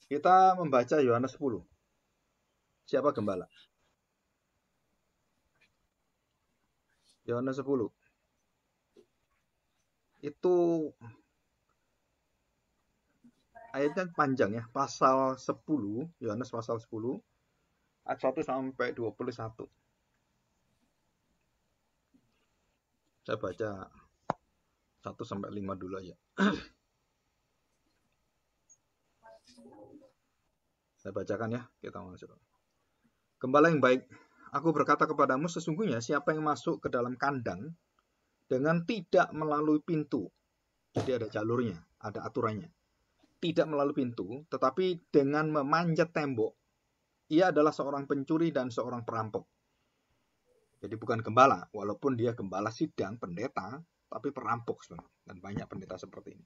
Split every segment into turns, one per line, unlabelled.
Kita membaca Yohanes 10. Siapa gembala? Yohanes 10. Itu ayatnya panjang ya. Pasal 10, Yohanes pasal 10, ayat 1 sampai 21. Saya baca 1 sampai 5 dulu aja. Saya bacakan ya, kita masuk. Gembala yang baik, aku berkata kepadamu, sesungguhnya siapa yang masuk ke dalam kandang dengan tidak melalui pintu. Jadi ada jalurnya, ada aturannya. Tidak melalui pintu, tetapi dengan memanjat tembok, ia adalah seorang pencuri dan seorang perampok. Jadi bukan gembala, walaupun dia gembala sidang, pendeta, tapi perampok sebenarnya. Dan banyak pendeta seperti ini.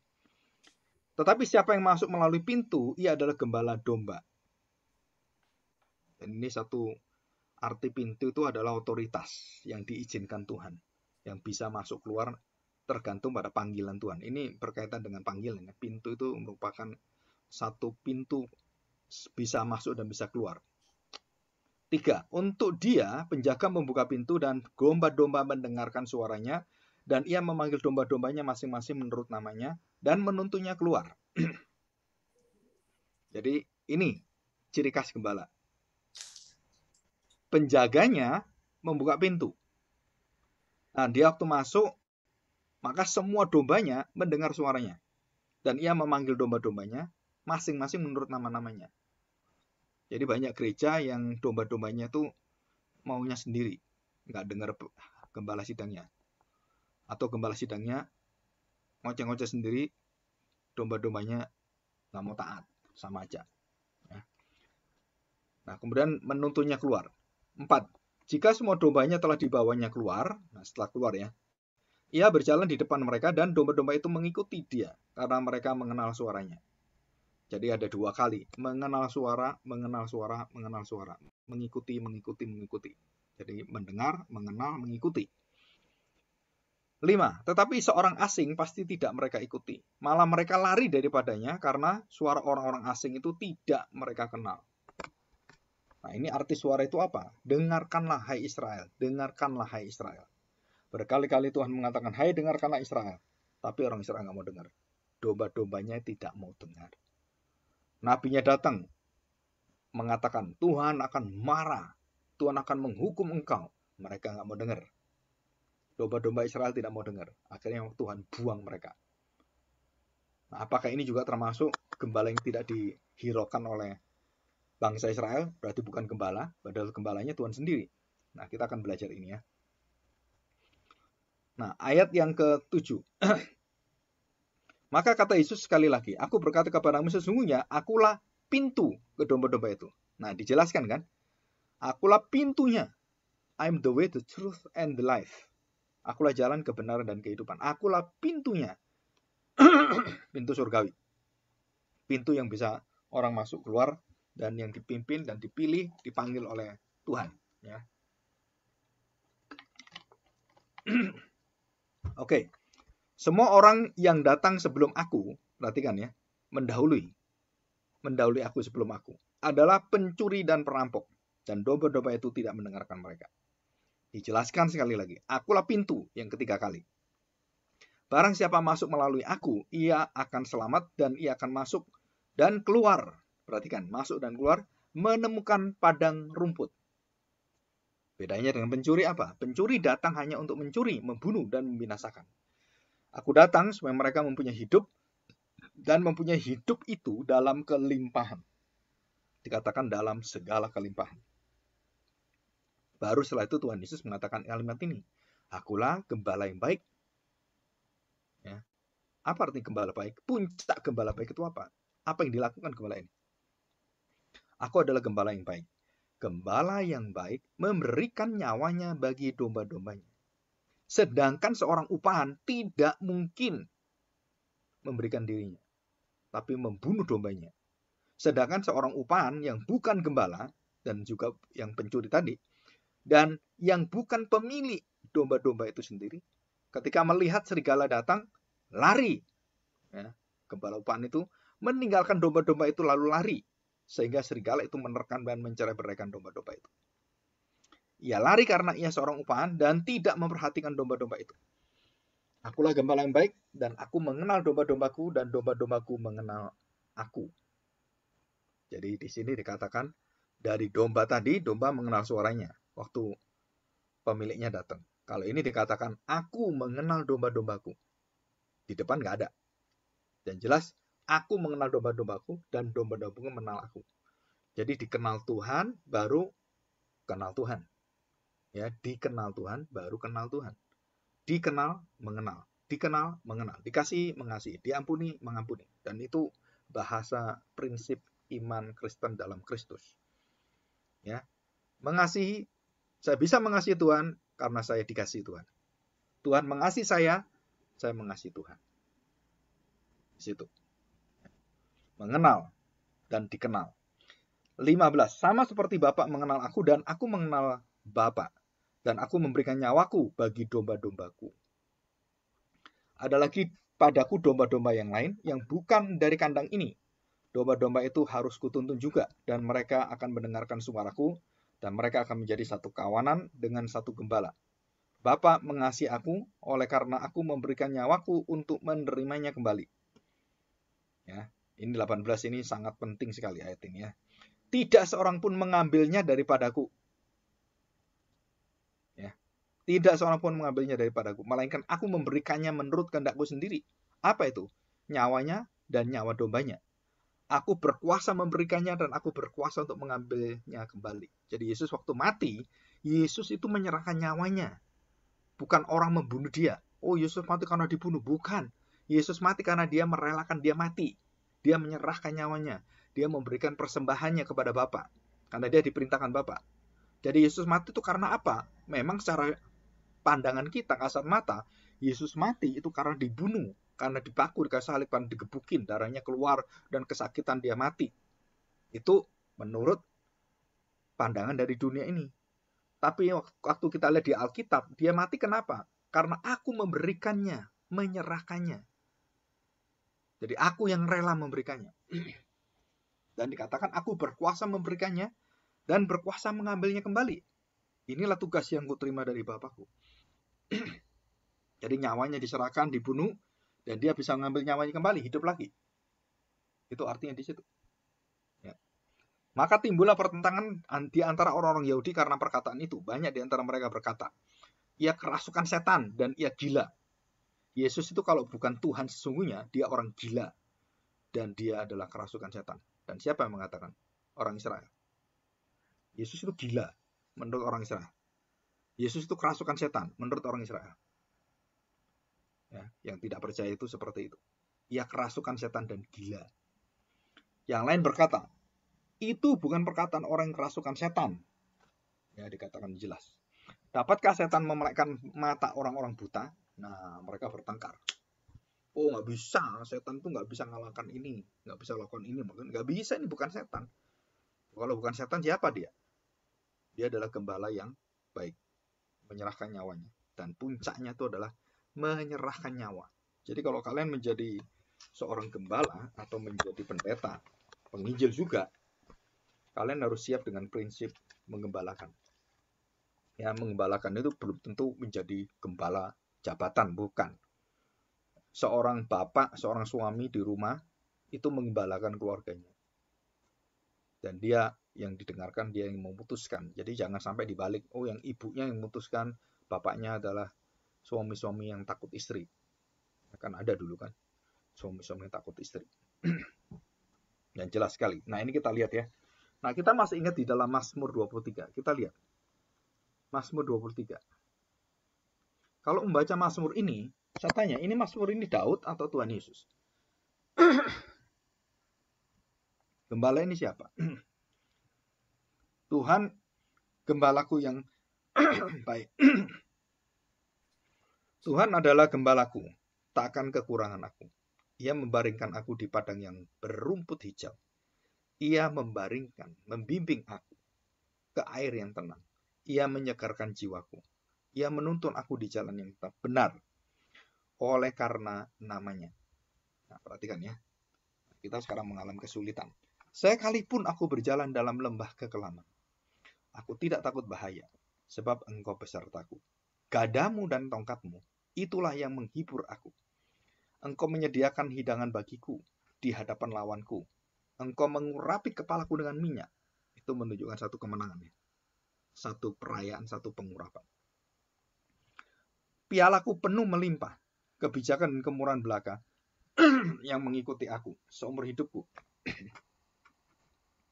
Tetapi siapa yang masuk melalui pintu, ia adalah gembala domba. Dan ini satu arti pintu itu adalah otoritas yang diizinkan Tuhan. Yang bisa masuk keluar tergantung pada panggilan Tuhan. Ini berkaitan dengan panggilan. Pintu itu merupakan satu pintu bisa masuk dan bisa keluar. 3. Untuk dia, penjaga membuka pintu dan domba-domba mendengarkan suaranya, dan ia memanggil domba-dombanya masing-masing menurut namanya, dan menuntunnya keluar. Jadi ini ciri khas gembala. Penjaganya membuka pintu. Nah, dia waktu masuk, maka semua dombanya mendengar suaranya. Dan ia memanggil domba-dombanya masing-masing menurut nama-namanya. Jadi banyak gereja yang domba-dombanya tuh maunya sendiri, nggak dengar gembala sidangnya. Atau gembala sidangnya ngoceh-ngoceh sendiri, domba-dombanya nggak mau taat, sama aja. Nah, kemudian menuntunnya keluar. 4. Jika semua dombanya telah dibawanya keluar, nah setelah keluar ya, ia berjalan di depan mereka dan domba-domba itu mengikuti dia karena mereka mengenal suaranya. Jadi ada 2 kali, mengenal suara, mengenal suara, mengenal suara. Mengikuti, mengikuti, mengikuti. Jadi mendengar, mengenal, mengikuti. 5. Tetapi seorang asing pasti tidak mereka ikuti. Malah mereka lari daripadanya karena suara orang-orang asing itu tidak mereka kenal. Nah, ini arti suara itu apa? Dengarkanlah hai Israel, dengarkanlah hai Israel. Berkali-kali Tuhan mengatakan, hai dengarkanlah Israel. Tapi orang Israel nggak mau dengar. Domba-dombanya tidak mau dengar. Nabinya datang mengatakan Tuhan akan marah, Tuhan akan menghukum engkau. Mereka nggak mau dengar. Domba-domba Israel tidak mau dengar. Akhirnya Tuhan buang mereka. Nah, apakah ini juga termasuk gembala yang tidak dihiraukan oleh bangsa Israel? Berarti bukan gembala, padahal gembalanya Tuhan sendiri. Nah, kita akan belajar ini ya. Nah, ayat yang ke-7. Maka kata Yesus sekali lagi, aku berkata kepadamu sesungguhnya akulah pintu ke domba-domba itu. Nah, dijelaskan kan? Akulah pintunya. I'm the way, the truth, and the life. Akulah jalan kebenaran dan kehidupan. Akulah pintunya. Pintu surgawi. Pintu yang bisa orang masuk keluar dan yang dipimpin dan dipilih, dipanggil oleh Tuhan. Ya. Oke. Semua orang yang datang sebelum aku, perhatikan ya, mendahului aku sebelum aku, adalah pencuri dan perampok. Dan domba-domba itu tidak mendengarkan mereka. Dijelaskan sekali lagi, akulah pintu yang ketiga kali. Barang siapa masuk melalui aku, ia akan selamat dan ia akan masuk dan keluar. Perhatikan, masuk dan keluar, menemukan padang rumput. Bedanya dengan pencuri apa? Pencuri datang hanya untuk mencuri, membunuh, dan membinasakan. Aku datang supaya mereka mempunyai hidup, dan mempunyai hidup itu dalam kelimpahan. Dikatakan dalam segala kelimpahan. Baru setelah itu Tuhan Yesus mengatakan kalimat ini. Akulah gembala yang baik. Ya. Apa arti gembala baik? Puncak gembala baik itu apa? Apa yang dilakukan gembala ini? Aku adalah gembala yang baik. Gembala yang baik memberikan nyawanya bagi domba-dombanya. Sedangkan seorang upahan tidak mungkin memberikan dirinya, tapi membunuh dombanya. Sedangkan seorang upahan yang bukan gembala, dan juga yang pencuri tadi, dan yang bukan pemilik domba-domba itu sendiri, ketika melihat serigala datang, lari. Ya, gembala upahan itu meninggalkan domba-domba itu lalu lari. sehingga serigala itu menerkam dan mencerai-beraikan domba-domba itu. Ia lari karena ia seorang upahan dan tidak memperhatikan domba-domba itu. Akulah gembala yang baik, dan aku mengenal domba-dombaku, dan domba-dombaku mengenal aku. Jadi di sini dikatakan, dari domba tadi, domba mengenal suaranya waktu pemiliknya datang. Kalau ini dikatakan, aku mengenal domba-dombaku. Di depan nggak ada. Dan jelas, aku mengenal domba-dombaku, dan domba-dombaku mengenal aku. Jadi dikenal Tuhan, baru kenal Tuhan. Ya, dikenal Tuhan, baru kenal Tuhan. Dikenal, mengenal. Dikenal, mengenal. Dikasihi, mengasihi. Diampuni, mengampuni. Dan itu bahasa prinsip iman Kristen dalam Kristus. Ya, mengasihi, saya bisa mengasihi Tuhan karena saya dikasihi Tuhan. Tuhan mengasihi saya mengasihi Tuhan. Di situ. Mengenal dan dikenal. 15. Sama seperti Bapa mengenal aku dan aku mengenal Bapa. Dan aku memberikan nyawaku bagi domba-dombaku. Ada lagi padaku domba-domba yang lain yang bukan dari kandang ini. Domba-domba itu harus kutuntun juga, dan mereka akan mendengarkan suaraku, dan mereka akan menjadi satu kawanan dengan satu gembala. Bapa mengasihi aku, oleh karena aku memberikan nyawaku untuk menerimanya kembali. Ya, ini 18 ini sangat penting sekali ayat ini ya. Tidak seorang pun mengambilnya daripadaku. Ya. Tidak seorang pun mengambilnya daripadaku, melainkan aku memberikannya menurut kehendakku sendiri. Apa itu? Nyawanya dan nyawa dombanya. Aku berkuasa memberikannya dan aku berkuasa untuk mengambilnya kembali. Jadi Yesus waktu mati, Yesus itu menyerahkan nyawanya. Bukan orang membunuh dia. Oh, Yesus mati karena dibunuh. Bukan. Yesus mati karena dia merelakan dia mati. Dia menyerahkan nyawanya. Dia memberikan persembahannya kepada Bapa. Karena dia diperintahkan Bapa. Jadi Yesus mati itu karena apa? Memang secara pandangan kita kasat mata, Yesus mati itu karena dibunuh. Karena dipaku, dikasih salib, karena digebukin, darahnya keluar, dan kesakitan dia mati. Itu menurut pandangan dari dunia ini. Tapi waktu kita lihat di Alkitab, dia mati kenapa? Karena aku memberikannya, menyerahkannya. Jadi aku yang rela memberikannya. Dan dikatakan aku berkuasa memberikannya, dan berkuasa mengambilnya kembali. Inilah tugas yang kuterima dari Bapakku. Jadi nyawanya diserahkan, dibunuh, dan dia bisa mengambil nyawanya kembali, hidup lagi. Itu artinya di situ. Ya. Maka timbullah pertentangan di antara orang-orang Yahudi karena perkataan itu. Banyak di antara mereka berkata, ia kerasukan setan dan ia gila. Yesus itu kalau bukan Tuhan sesungguhnya, dia orang gila. Dan dia adalah kerasukan setan. Dan siapa yang mengatakan? Orang Israel. Yesus itu gila menurut orang Israel. Yesus itu kerasukan setan menurut orang Israel. Ya, yang tidak percaya itu seperti itu. Ia kerasukan setan dan gila. Yang lain berkata, itu bukan perkataan orang yang kerasukan setan. Ya, dikatakan jelas. Dapatkah setan memelekkan mata orang-orang buta? Nah, mereka bertengkar. Oh, nggak bisa. Setan itu nggak bisa ngalahkan ini. Nggak bisa lakukan ini. Nggak bisa, ini bukan setan. Kalau bukan setan, siapa dia? Dia adalah gembala yang baik. Menyerahkan nyawanya. Dan puncaknya itu adalah menyerahkan nyawa. Jadi kalau kalian menjadi seorang gembala atau menjadi pendeta, penginjil juga, kalian harus siap dengan prinsip menggembalakan. Ya, menggembalakan itu belum tentu menjadi gembala jabatan, bukan. Seorang bapak, seorang suami di rumah itu menggembalakan keluarganya. Dan dia yang didengarkan, dia yang memutuskan. Jadi jangan sampai dibalik, oh yang ibunya yang memutuskan, bapaknya adalah suami-suami yang takut istri. Kan ada dulu kan, suami-suami yang takut istri. Yang jelas sekali. Nah ini kita lihat ya. Nah kita masih ingat di dalam Mazmur 23. Kita lihat. Mazmur 23. Kalau membaca Mazmur ini, saya tanya, ini Mazmur ini Daud atau Tuhan Yesus? Gembala ini siapa? Tuhan, gembalaku yang baik. Tuhan adalah gembalaku, tak akan kekurangan aku. Ia membaringkan aku di padang yang berumput hijau. Ia membimbing aku ke air yang tenang. Ia menyegarkan jiwaku. Ia menuntun aku di jalan yang tetap benar. Oleh karena namanya. Nah, perhatikan ya. Kita sekarang mengalami kesulitan. Sekalipun aku berjalan dalam lembah kekelaman, aku tidak takut bahaya, sebab Engkau besertaku. Gadamu dan tongkatmu, itulah yang menghibur aku. Engkau menyediakan hidangan bagiku di hadapan lawanku. Engkau mengurapi kepalaku dengan minyak. Itu menunjukkan satu kemenangan, ya. Satu perayaan, satu pengurapan. Pialaku penuh melimpah, kebijakan dan kemurahan belaka yang mengikuti aku seumur hidupku.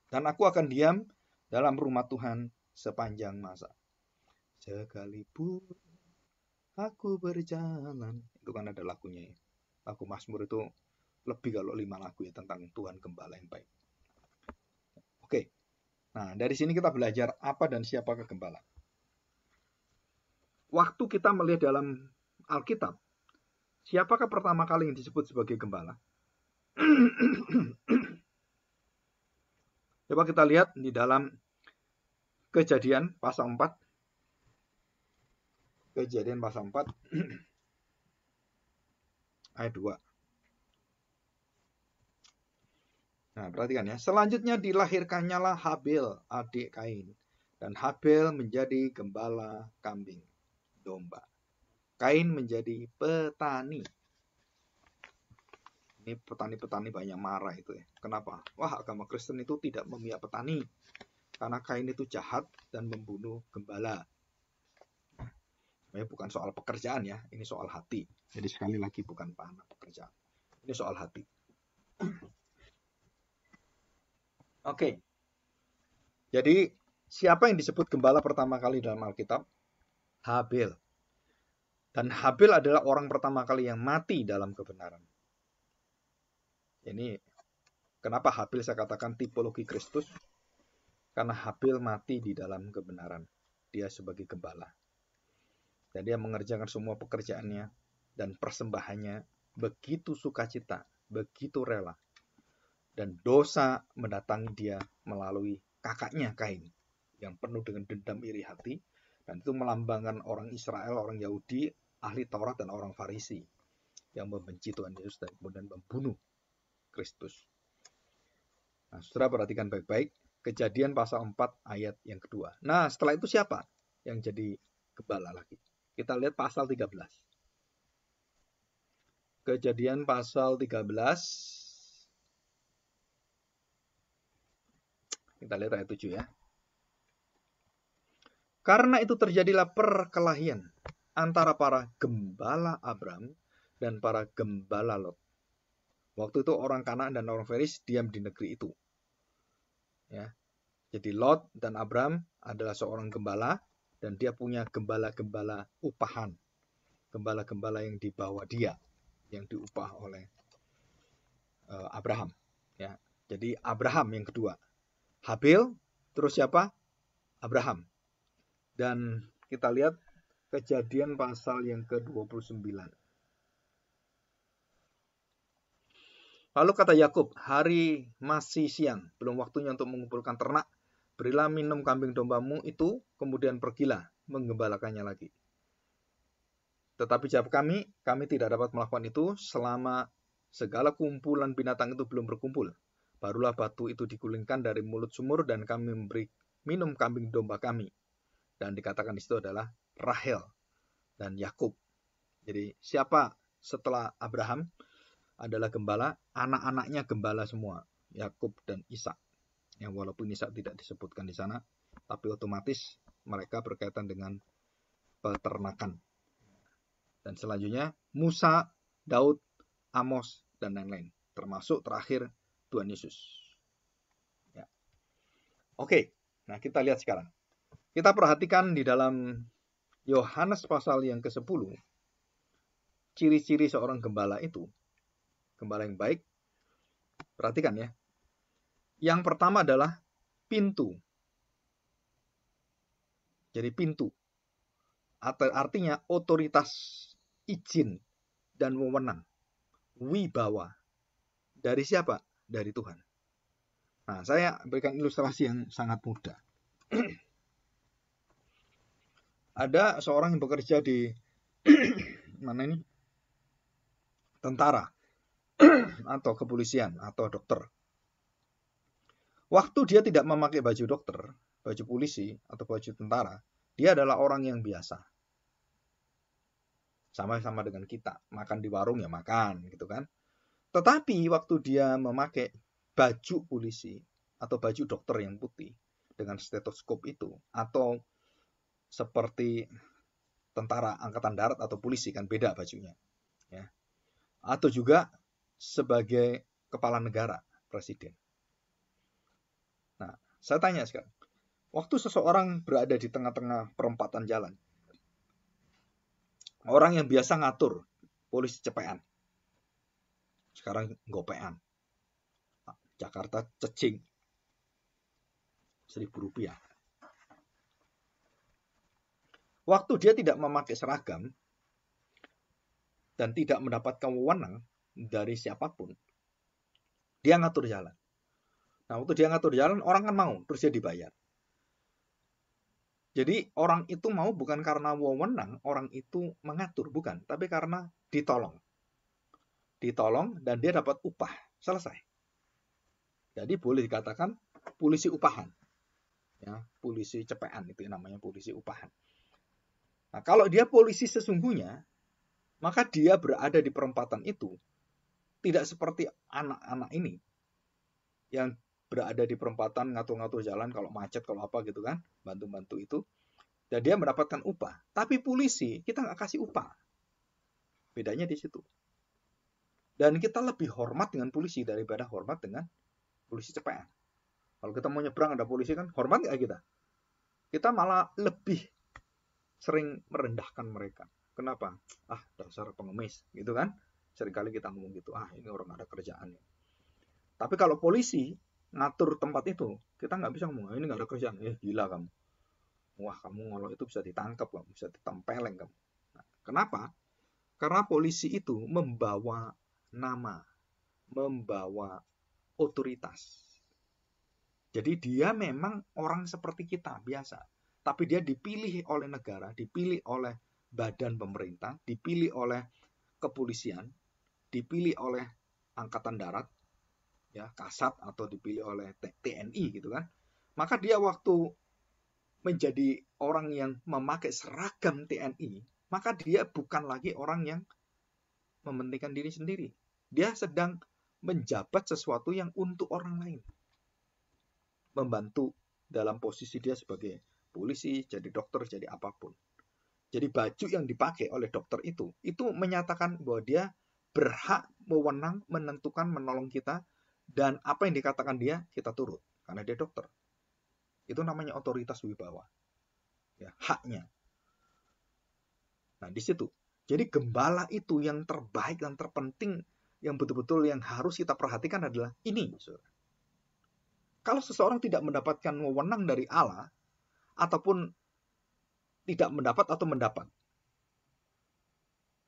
Dan aku akan diam dalam rumah Tuhan sepanjang masa. Sekalipun aku berjalan. Itu kan ada lagunya, ya. Lagu Mazmur itu lebih kalau 5 lagu, ya, tentang Tuhan Gembala yang baik. Oke. Nah, dari sini kita belajar apa dan siapakah gembala. Waktu kita melihat dalam Alkitab, siapakah pertama kali yang disebut sebagai gembala? Coba kita lihat di dalam Kejadian pasal 4. Kejadian pasal 4 ayat 2. Nah, perhatikan, ya. Selanjutnya dilahirkannyalah Habel, adik Kain. Dan Habel menjadi gembala kambing domba. Kain menjadi petani. Ini petani-petani banyak marah itu, ya. Kenapa? Wah, agama Kristen itu tidak memihak petani. Karena Kain itu jahat dan membunuh gembala. Bukan soal pekerjaan, ya. Ini soal hati. Jadi sekali lagi bukan panah pekerjaan. Ini soal hati. Oke. Jadi siapa yang disebut gembala pertama kali dalam Alkitab? Habel. Dan Habel adalah orang pertama kali yang mati dalam kebenaran. Ini kenapa Habel saya katakan tipologi Kristus? Karena Habel mati di dalam kebenaran. Dia sebagai gembala. Dan dia mengerjakan semua pekerjaannya dan persembahannya begitu sukacita, begitu rela. Dan dosa mendatangi dia melalui kakaknya Kain yang penuh dengan dendam iri hati. Dan itu melambangkan orang Israel, orang Yahudi, ahli Taurat dan orang Farisi yang membenci Tuhan Yesus dan kemudian membunuh Kristus. Nah, saudara perhatikan baik-baik Kejadian pasal 4 ayat yang kedua. Nah, setelah itu siapa yang jadi gembala lagi? Kita lihat pasal 13. Kejadian pasal 13. Kita lihat ayat 7, ya. Karena itu terjadilah perkelahian antara para gembala Abram dan para gembala Lot. Waktu itu orang Kanaan dan orang Feris diam di negeri itu. Ya. Jadi Lot dan Abram adalah seorang gembala dan dia punya gembala-gembala upahan. Gembala-gembala yang dibawa dia, yang diupah oleh Abraham. Ya. Jadi Abraham yang kedua. Habel, terus siapa? Abraham. Dan kita lihat Kejadian pasal yang ke-29. Lalu kata Yakub, hari masih siang, belum waktunya untuk mengumpulkan ternak. Berilah minum kambing dombamu itu, kemudian pergilah menggembalakannya lagi. Tetapi jawab kami tidak dapat melakukan itu selama segala kumpulan binatang itu belum berkumpul. Barulah batu itu digulingkan dari mulut sumur dan kami memberi minum kambing domba kami. Dan dikatakan di situ adalah Rahel dan Yakub. Jadi siapa setelah Abraham adalah gembala, anak-anaknya gembala semua, Yakub dan Ishak. Yang walaupun Ishak tidak disebutkan di sana, tapi otomatis mereka berkaitan dengan peternakan. Dan selanjutnya Musa, Daud, Amos dan lain-lain, termasuk terakhir Tuhan Yesus. Ya. Oke, nah kita lihat sekarang. Kita perhatikan di dalam Yohanes pasal yang ke-10, ciri-ciri seorang gembala itu. Gembala yang baik, perhatikan, ya. Yang pertama adalah pintu. Jadi pintu. Artinya otoritas, izin, dan wewenang. Wibawa. Dari siapa? Dari Tuhan. Nah, saya berikan ilustrasi yang sangat mudah. Ada seorang yang bekerja di mana ini? Tentara atau kepolisian atau dokter. Waktu dia tidak memakai baju dokter, baju polisi, atau baju tentara, dia adalah orang yang biasa. Sama-sama dengan kita. Makan di warung ya makan, gitu kan. Tetapi waktu dia memakai baju polisi atau baju dokter yang putih dengan stetoskop itu, atau seperti tentara angkatan darat atau polisi, kan beda bajunya, ya. Atau juga sebagai kepala negara, presiden. Nah, saya tanya sekarang, waktu seseorang berada di tengah-tengah perempatan jalan, orang yang biasa ngatur, polisi cepean, sekarang gopean, Jakarta cecing, Rp1.000. Waktu dia tidak memakai seragam dan tidak mendapatkan wewenang dari siapapun, dia ngatur jalan. Nah, waktu dia ngatur jalan, orang kan mau, terus dia dibayar. Jadi orang itu mau bukan karena wewenang, orang itu mengatur, bukan, tapi karena ditolong. Ditolong dan dia dapat upah, selesai. Jadi boleh dikatakan polisi upahan. Ya, polisi cepean itu namanya polisi upahan. Nah, kalau dia polisi sesungguhnya, maka dia berada di perempatan itu tidak seperti anak-anak ini yang berada di perempatan ngatur-ngatur jalan kalau macet, kalau apa gitu kan, bantu-bantu itu. Dan dia mendapatkan upah. Tapi polisi, kita nggak kasih upah. Bedanya di situ. Dan kita lebih hormat dengan polisi daripada hormat dengan polisi cepean. Kalau kita mau nyebrang ada polisi kan, hormat nggak kita? Kita malah lebih sering merendahkan mereka. Kenapa? Ah, dasar pengemis, gitu kan? Seringkali kita ngomong gitu, ah ini orang ada kerjaan. Tapi kalau polisi ngatur tempat itu, kita nggak bisa ngomong, ini nggak ada kerjaan. Gila kamu. Wah, kamu kalau itu bisa ditangkap, kamu bisa ditempeleng kamu. Nah, kenapa? Karena polisi itu membawa nama, membawa otoritas. Jadi dia memang orang seperti kita, biasa. Tapi dia dipilih oleh negara, dipilih oleh badan pemerintah, dipilih oleh kepolisian, dipilih oleh angkatan darat, ya Kasat, atau dipilih oleh TNI gitu kan. Maka dia waktu menjadi orang yang memakai seragam TNI, maka dia bukan lagi orang yang mementingkan diri sendiri. Dia sedang menjabat sesuatu yang untuk orang lain. Membantu dalam posisi dia sebagai polisi, jadi dokter, jadi apapun. Jadi baju yang dipakai oleh dokter itu menyatakan bahwa dia berhak, wewenang, menentukan, menolong kita, dan apa yang dikatakan dia, kita turut. Karena dia dokter. Itu namanya otoritas wibawa. Ya, haknya. Nah, di situ. Jadi gembala itu yang terbaik dan terpenting, yang betul-betul yang harus kita perhatikan adalah ini. Saudara. Kalau seseorang tidak mendapatkan wewenang dari Allah, ataupun tidak mendapat atau mendapat.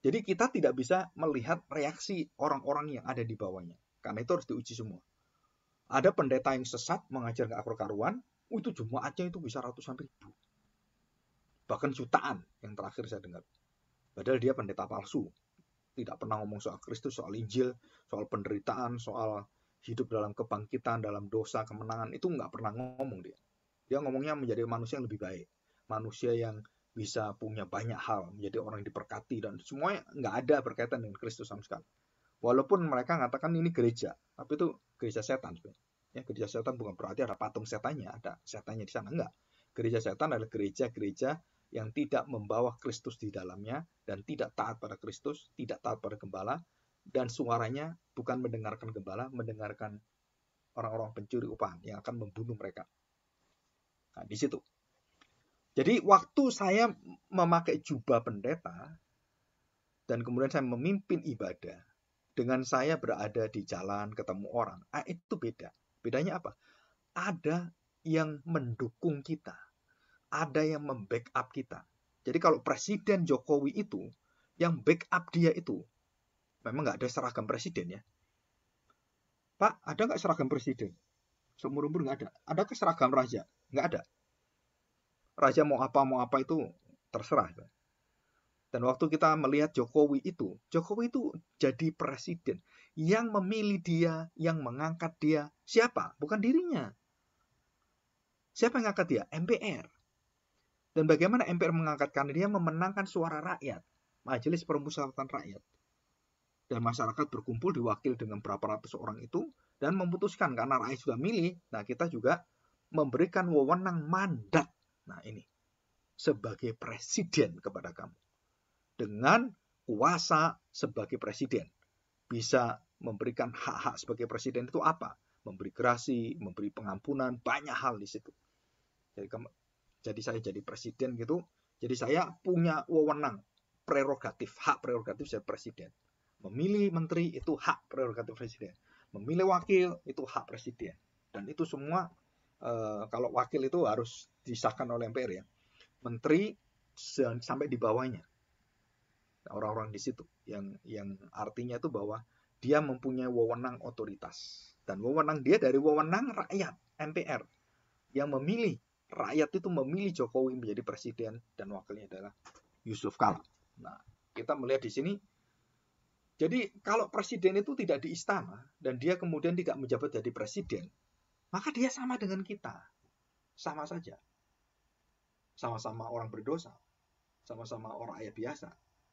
Jadi kita tidak bisa melihat reaksi orang-orang yang ada di bawahnya. Karena itu harus diuji semua. Ada pendeta yang sesat, mengajar ke akar-karuan, itu jemaatnya itu bisa ratusan ribu. Bahkan jutaan yang terakhir saya dengar. Padahal dia pendeta palsu. Tidak pernah ngomong soal Kristus, soal Injil, soal penderitaan, soal hidup dalam kebangkitan, dalam dosa, kemenangan. Itu nggak pernah ngomong dia. Dia ngomongnya menjadi manusia yang lebih baik. Manusia yang bisa punya banyak hal, menjadi orang yang diberkati, dan semuanya nggak ada berkaitan dengan Kristus sama sekali. Walaupun mereka mengatakan ini gereja, tapi itu gereja setan. Ya, gereja setan bukan berarti ada patung setannya, ada setannya di sana, enggak. Gereja setan adalah gereja-gereja yang tidak membawa Kristus di dalamnya, dan tidak taat pada Kristus, tidak taat pada gembala, dan suaranya bukan mendengarkan gembala, mendengarkan orang-orang pencuri upah yang akan membunuh mereka. Nah, di situ. Jadi waktu saya memakai jubah pendeta, dan kemudian saya memimpin ibadah, dengan saya berada di jalan, ketemu orang, itu beda. Bedanya apa? Ada yang mendukung kita. Ada yang membackup kita. Jadi kalau Presiden Jokowi itu, yang backup dia itu, memang nggak ada seragam presiden ya. Pak, ada nggak seragam presiden? Seumur-umur nggak ada. Adakah seragam raja? Nggak ada. Raja mau apa itu terserah. Dan waktu kita melihat Jokowi itu jadi presiden. Yang memilih dia, yang mengangkat dia, siapa? Bukan dirinya. Siapa yang ngangkat dia? MPR. Dan bagaimana MPR mengangkat? Karena dia memenangkan suara rakyat. Majelis Permusyawaratan Rakyat. Dan masyarakat berkumpul diwakil dengan berapa ratus orang itu dan memutuskan karena rakyat sudah milih. Nah, kita juga memberikan wewenang mandat. Nah, ini sebagai presiden kepada kamu. Dengan kuasa sebagai presiden. Bisa memberikan hak-hak sebagai presiden itu apa? Memberi gerasi, memberi pengampunan, banyak hal di situ. Jadi saya jadi presiden gitu. Jadi saya punya wewenang prerogatif, hak prerogatif saya presiden. Memilih menteri itu hak prerogatif presiden. Memilih wakil itu hak presiden. Dan itu semua kalau wakil itu harus disahkan oleh MPR ya. Menteri sampai di bawahnya. Orang-orang di situ yang artinya itu bahwa dia mempunyai wewenang otoritas. Dan wewenang dia dari wewenang rakyat, MPR. Yang memilih, rakyat itu memilih Jokowi menjadi presiden dan wakilnya adalah Yusuf Kala. Nah, kita melihat di sini, jadi kalau presiden itu tidak di istana dan dia kemudian tidak menjabat jadi presiden, maka dia sama dengan kita. Sama saja. Sama-sama orang berdosa. Sama-sama orang rakyat biasa.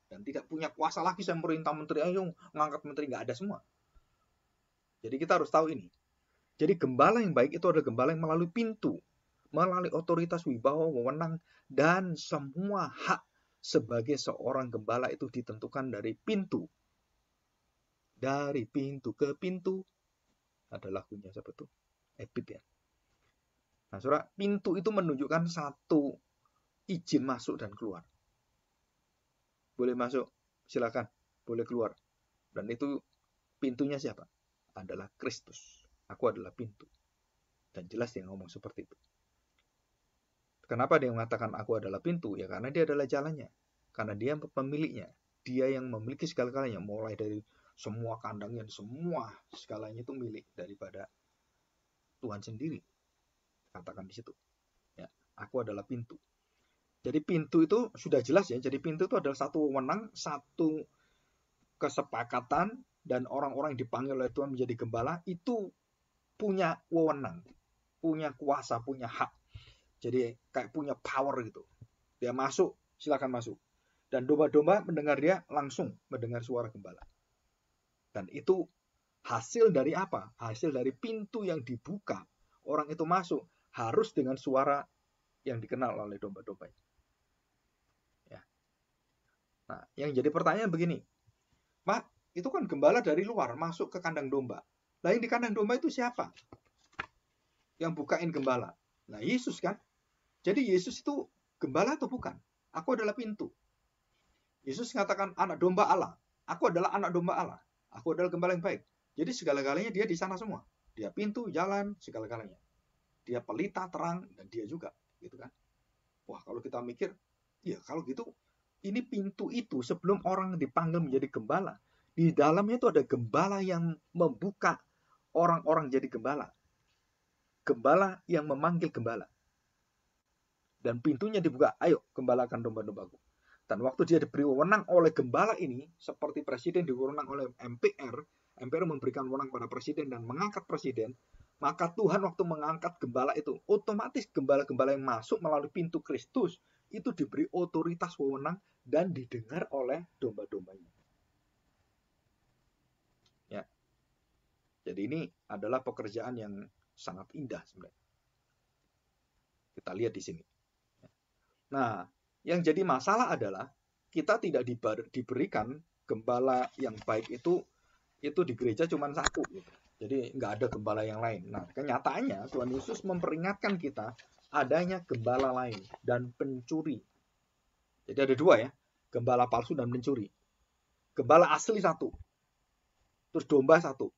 Dan tidak punya kuasa lagi saya merintah menteri, ayo ngangkat menteri, nggak ada semua. Jadi kita harus tahu ini. Jadi gembala yang baik itu adalah gembala yang melalui pintu, melalui otoritas wibawa, wewenang, dan semua hak sebagai seorang gembala itu ditentukan dari pintu. Dari pintu ke pintu adalah lagunya siapa tuh? Ebit ya. Nah, saudara, pintu itu menunjukkan satu izin masuk dan keluar. Boleh masuk, silakan. Boleh keluar. Dan itu pintunya siapa? Adalah Kristus. Aku adalah pintu. Dan jelas dia ngomong seperti itu. Kenapa dia mengatakan aku adalah pintu? Ya karena dia adalah jalannya. Karena dia pemiliknya. Dia yang memiliki segala-galanya. Mulai dari semua kandangnya, semua segalanya itu milik daripada Tuhan sendiri. Katakan di situ. Ya, aku adalah pintu. Jadi pintu itu sudah jelas ya. Jadi pintu itu adalah satu wewenang, satu kesepakatan, dan orang-orang yang dipanggil oleh Tuhan menjadi gembala itu punya wewenang, punya kuasa, punya hak. Jadi kayak punya power gitu. Dia masuk, silakan masuk. Dan domba-domba mendengar dia langsung mendengar suara gembala. Dan itu hasil dari apa? Hasil dari pintu yang dibuka. Orang itu masuk harus dengan suara yang dikenal oleh domba-domba. Nah, yang jadi pertanyaan begini, Pak, itu kan gembala dari luar masuk ke kandang domba. Nah, yang di kandang domba itu siapa? Yang bukain gembala. Nah, Yesus kan? Jadi Yesus itu gembala atau bukan? Aku adalah pintu. Yesus mengatakan anak domba Allah. Aku adalah anak domba Allah. Aku adalah gembala yang baik. Jadi segala-galanya dia di sana semua. Dia pintu, jalan, segala-galanya. Dia pelita, terang, dan dia juga. Gitu kan? Wah, kalau kita mikir, ya kalau gitu, ini pintu itu sebelum orang dipanggil menjadi gembala. Di dalamnya itu ada gembala yang membuka orang-orang jadi gembala. Gembala yang memanggil gembala. Dan pintunya dibuka, ayo gembalakan domba-dombaku. Dan waktu dia diberi wewenang oleh gembala ini, seperti presiden diwewenang oleh MPR, MPR memberikan wewenang pada presiden dan mengangkat presiden, maka Tuhan waktu mengangkat gembala itu, otomatis gembala-gembala yang masuk melalui pintu Kristus, itu diberi otoritas wewenang dan didengar oleh domba-dombanya. Ya. Jadi ini adalah pekerjaan yang sangat indah sebenarnya. Kita lihat di sini. Nah, yang jadi masalah adalah kita tidak diberikan gembala yang baik itu di gereja cuma satu. Gitu. Jadi nggak ada gembala yang lain. Nah, kenyataannya Tuhan Yesus memperingatkan kita adanya gembala lain dan pencuri. Jadi ada dua ya, gembala palsu dan pencuri. Gembala asli satu, terus domba satu.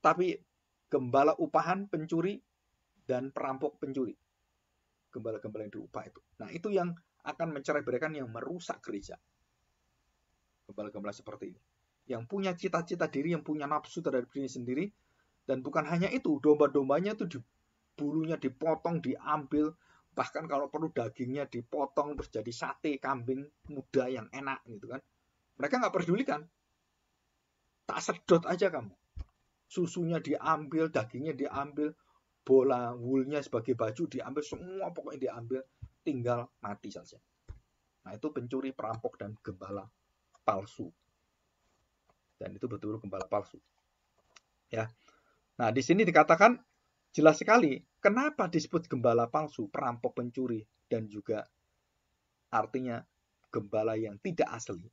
Tapi gembala upahan pencuri dan perampok pencuri. Gembala-gembala yang diupah itu. Nah, itu yang akan mencerai-beraikan, yang merusak gereja. Gembala-gembala seperti ini. Yang punya cita-cita diri, yang punya nafsu terhadap diri sendiri. Dan bukan hanya itu, domba-dombanya itu bulunya dipotong, diambil. Bahkan kalau perlu dagingnya dipotong, terus jadi sate kambing muda yang enak gitu kan. Mereka nggak pedulikan. Tak sedot aja kamu. Susunya diambil, dagingnya diambil. bola woolnya sebagai baju diambil semua, pokoknya diambil, tinggal mati saja. Nah, itu pencuri, perampok, dan gembala palsu. Dan itu betul-betul gembala palsu. Ya. Nah, di sini dikatakan jelas sekali kenapa disebut gembala palsu, perampok, pencuri, dan juga artinya gembala yang tidak asli,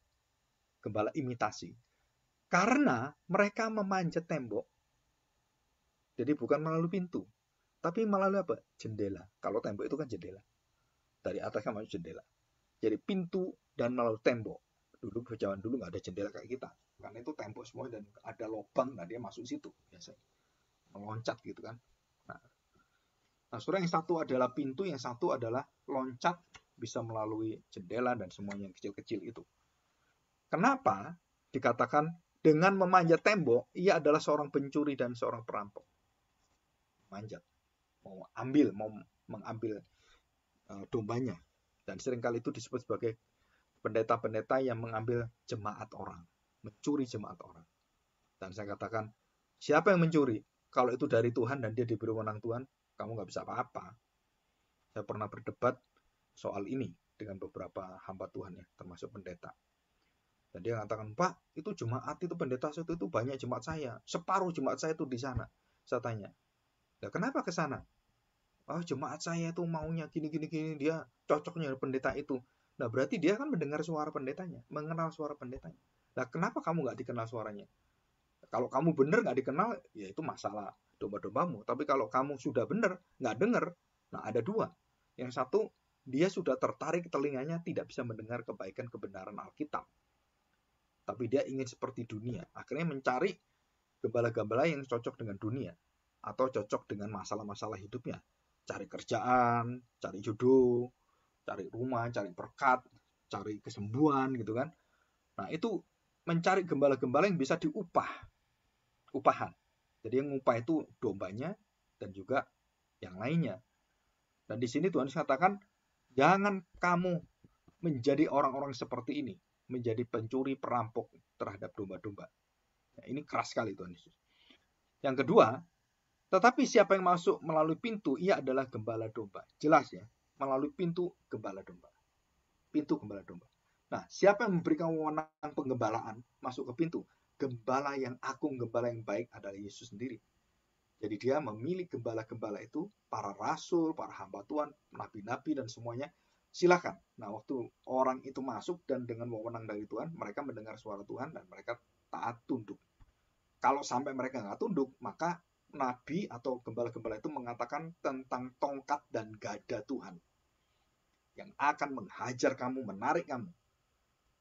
gembala imitasi. Karena mereka memanjat tembok. Jadi bukan melalui pintu, tapi melalui apa? Jendela. Kalau tembok itu kan jendela. Dari atas kan masuk jendela. Jadi pintu dan melalui tembok. Dulu zaman dulu nggak ada jendela kayak kita, karena itu tembok semua dan ada lubang, nah dia masuk situ biasanya, meloncat gitu kan. Nah, saudara, yang satu adalah pintu, yang satu adalah loncat bisa melalui jendela dan semuanya yang kecil-kecil itu. Kenapa dikatakan dengan memanjat tembok ia adalah seorang pencuri dan seorang perampok? Manjat, mau mengambil dombanya. Dan seringkali itu disebut sebagai pendeta-pendeta yang mengambil jemaat orang, mencuri jemaat orang. Dan saya katakan, siapa yang mencuri? Kalau itu dari Tuhan dan dia diberi wewenang Tuhan, kamu nggak bisa apa-apa. Saya pernah berdebat soal ini dengan beberapa hamba Tuhan ya, termasuk pendeta. Dan dia mengatakan, Pak, itu jemaat itu pendeta itu banyak jemaat saya, separuh jemaat saya itu di sana. Saya tanya, ya kenapa ke sana? Oh, jemaat saya itu maunya gini, dia cocoknya pendeta itu. Nah, berarti dia kan mendengar suara pendetanya, mengenal suara pendetanya. Nah, kenapa kamu nggak dikenal suaranya? Kalau kamu benar nggak dikenal, ya itu masalah domba-dombamu. Tapi kalau kamu sudah benar, nggak dengar, nah ada dua. Yang satu, dia sudah tertarik telinganya, tidak bisa mendengar kebaikan kebenaran Alkitab. Tapi dia ingin seperti dunia. Akhirnya mencari gembala-gembala yang cocok dengan dunia. Atau cocok dengan masalah-masalah hidupnya. Cari kerjaan, cari jodoh, cari rumah, cari berkat, cari kesembuhan gitu kan. Nah, itu mencari gembala-gembala yang bisa diupah, upahan. Jadi yang upah itu dombanya dan juga yang lainnya. Dan di sini Tuhan katakan, jangan kamu menjadi orang-orang seperti ini, menjadi pencuri, perampok terhadap domba-domba. Nah, ini keras sekali Tuhan Yesus. Yang kedua, tetapi siapa yang masuk melalui pintu, ia adalah gembala domba. Jelas ya, melalui pintu gembala domba. Pintu gembala domba. Nah, siapa yang memberikan wewenang penggembalaan masuk ke pintu? Gembala yang agung, gembala yang baik adalah Yesus sendiri. Jadi dia memilih gembala-gembala itu, para rasul, para hamba Tuhan, nabi-nabi dan semuanya. Silakan. Nah, waktu orang itu masuk dan dengan wewenang dari Tuhan, mereka mendengar suara Tuhan dan mereka taat tunduk. Kalau sampai mereka nggak tunduk, maka nabi atau gembala-gembala itu mengatakan tentang tongkat dan gada Tuhan yang akan menghajar kamu, menarik kamu.